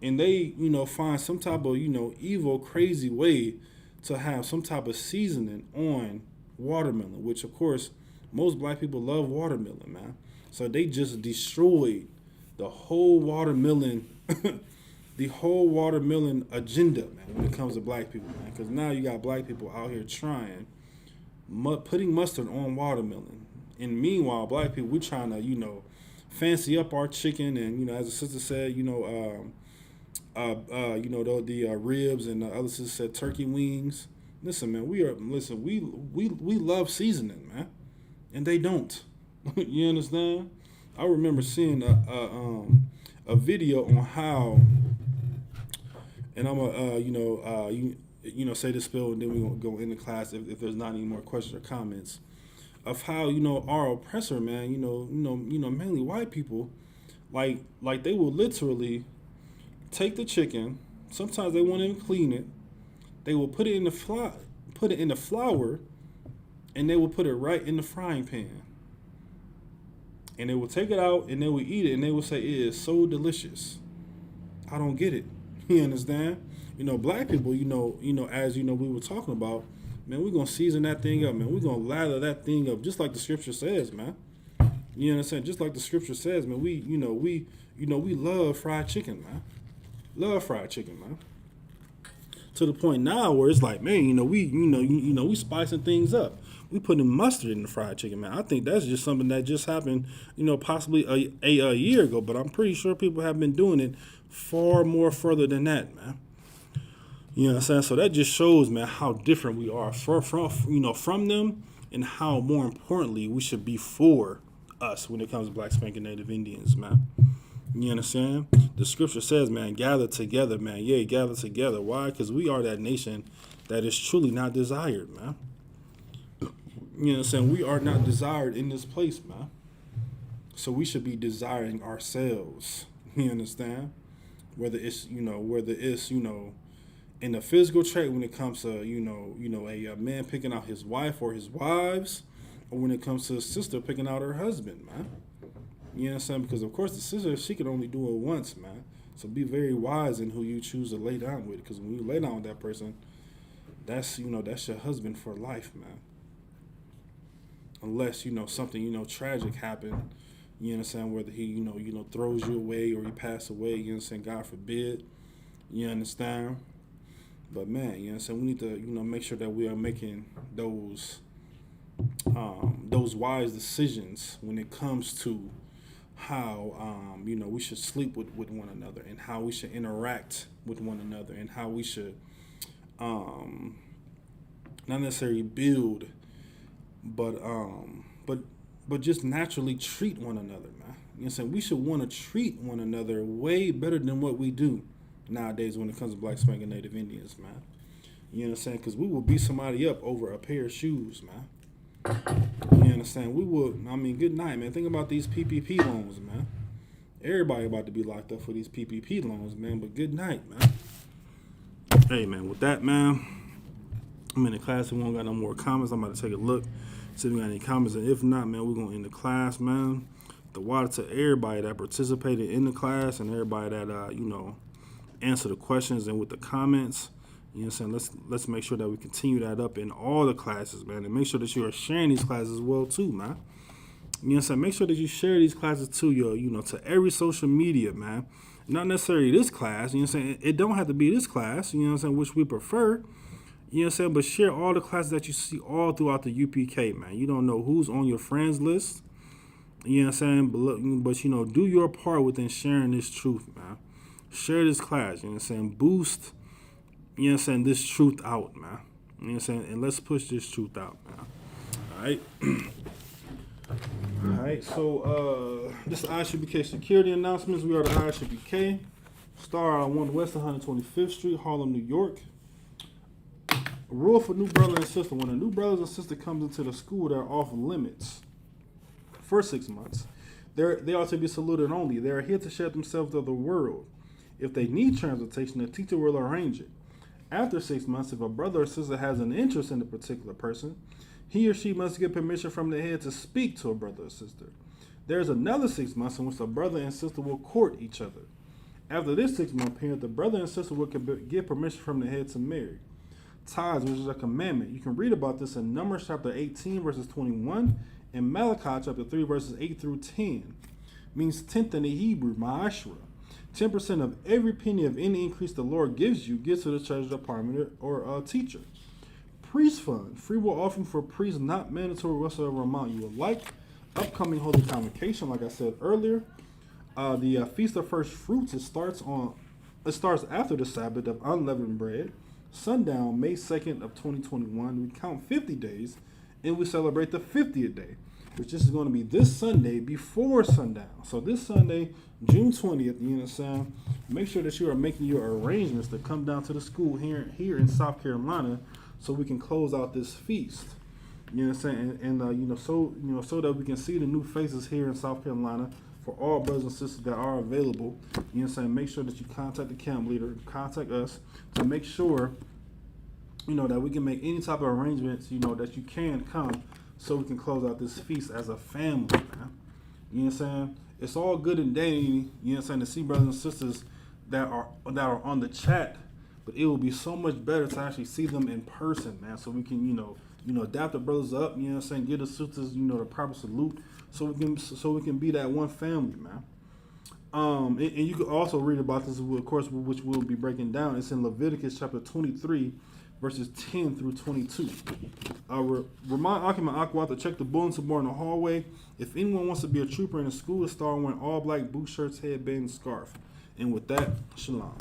and they find some type of evil, crazy way to have some type of seasoning on watermelon, which of course most black people love watermelon, man. So they just destroyed the whole watermelon, the whole watermelon agenda, man, when it comes to black people, man. Because now you got black people out here trying putting mustard on watermelon. And meanwhile, black people, we trying to, fancy up our chicken, and as the sister said, the ribs, and the other sister said turkey wings. Listen, man, we love seasoning, man, and they don't. You understand? I remember seeing a video on how, and I'm gonna say this spill, and then we're gonna go into class if there's not any more questions or comments. Of how our oppressor, man, mainly white people, like they will literally take the chicken. Sometimes they won't even clean it. They will put it in the flour, and they will put it right in the frying pan. And they will take it out and they will eat it, and they will say it is so delicious. I don't get it. You understand? Black people, as we were talking about. Man, we're going to season that thing up, man. We're going to lather that thing up just like the scripture says, man. You understand? Just like the scripture says, man. We love fried chicken, man. Love fried chicken, man. To the point now where it's like, man, we spicing things up. We putting mustard in the fried chicken, man. I think that's just something that just happened, possibly a year ago, but I'm pretty sure people have been doing it far more further than that, man. You know what I'm saying? So that just shows, man, how different we are from them, and how, more importantly, we should be for us when it comes to black spanking Native Indians, man. You understand? The scripture says, man, gather together, man. Yeah, gather together. Why? Because we are that nation that is truly not desired, man. You know what I'm saying? We are not desired in this place, man. So we should be desiring ourselves. You understand? Whether it's in the physical trait, when it comes to a man picking out his wife or his wives, or when it comes to a sister picking out her husband, man. You know what I'm saying? Because of course the sister, she can only do it once, man. So be very wise in who you choose to lay down with, because when you lay down with that person, that's your husband for life, man. Unless something tragic happened, you know what I'm saying, whether he throws you away or you pass away, you know what I'm saying, God forbid. You understand? But man, you know what I'm saying, we need to make sure that we are making those wise decisions when it comes to how we should sleep with one another, and how we should interact with one another, and how we should not necessarily build, but just naturally treat one another, man. You know what I'm saying? We should want to treat one another way better than what we do nowadays when it comes to black spanking Native Indians, man. You know what I'm saying? Because we will beat somebody up over a pair of shoes, man. You understand? We will, good night, man. Think about these PPP loans, man. Everybody about to be locked up for these PPP loans, man. But good night, man. Hey, man, with that, man, I'm in the class. We won't got no more comments. I'm about to take a look, see if we got any comments. And if not, man, we're going to end the class, man. The water to everybody that participated in the class, and everybody that, answer the questions and with the comments. You know what I'm saying? Let's make sure that we continue that up in all the classes, man. And make sure that you are sharing these classes as well, too, man. You know what I'm saying? Make sure that you share these classes to your, to every social media, man. Not necessarily this class, you know what I'm saying? It don't have to be this class, you know what I'm saying, which we prefer. You know what I'm saying? But share all the classes that you see all throughout the UPK, man. You don't know who's on your friends list. You know what I'm saying? But do your part within sharing this truth, man. Share this class, you know what I'm saying? Boost, you know what I'm saying, this truth out, man. You know what I'm saying? And let's push this truth out, man. All right? All right, so this is ISUPK security announcements. We are the ISUPK. Star on 1 West 125th Street, Harlem, New York. A rule for new brother and sister. When a new brother and sister comes into the school, they're off limits for 6 months. They are to be saluted only. They are here to share themselves of the world. If they need transportation, the teacher will arrange it. After 6 months, if a brother or sister has an interest in a particular person, he or she must get permission from the head to speak to a brother or sister. There is another 6 months in which the brother and sister will court each other. After this 6-month period, the brother and sister will get permission from the head to marry. Tithes, which is a commandment. You can read about this in Numbers chapter 18, verses 21, and Malachi chapter 3, verses 8 through 10. Means tenth in the Hebrew, ma'ashra. 10% of every penny of any increase the Lord gives you gets to the treasury department or teacher. Priest fund, free will offering for priests, not mandatory whatsoever amount you would like. Upcoming holy convocation, like I said earlier. The Feast of First Fruits, it starts after the Sabbath of unleavened bread. Sundown, May 2nd of 2021. We count 50 days, and we celebrate the 50th day, which is going to be this Sunday before sundown. So this Sunday, June 20th, you know what I'm saying? Make sure that you are making your arrangements to come down to the school here in South Carolina, so we can close out this feast. You know what I'm saying? And so that we can see the new faces here in South Carolina for all brothers and sisters that are available. You know what I'm saying? Make sure that you contact the camp leader, contact us to make sure, that we can make any type of arrangements, that you can come so we can close out this feast as a family, man. You know what I'm saying? It's all good and dandy, you know what I'm saying, to see brothers and sisters that are on the chat, but it will be so much better to actually see them in person, man, so we can, adapt the brothers up, you know what I'm saying, give the sisters, the proper salute, so we can be that one family, man. And you can also read about this, of course, which we'll be breaking down. It's in Leviticus chapter 23, verses 10 through 22. Remind Akim and Aqua to check the bulletin board in the hallway. If anyone wants to be a trooper in the school, to start wearing all black boot shirts, headband, and scarf. And with that, shalom.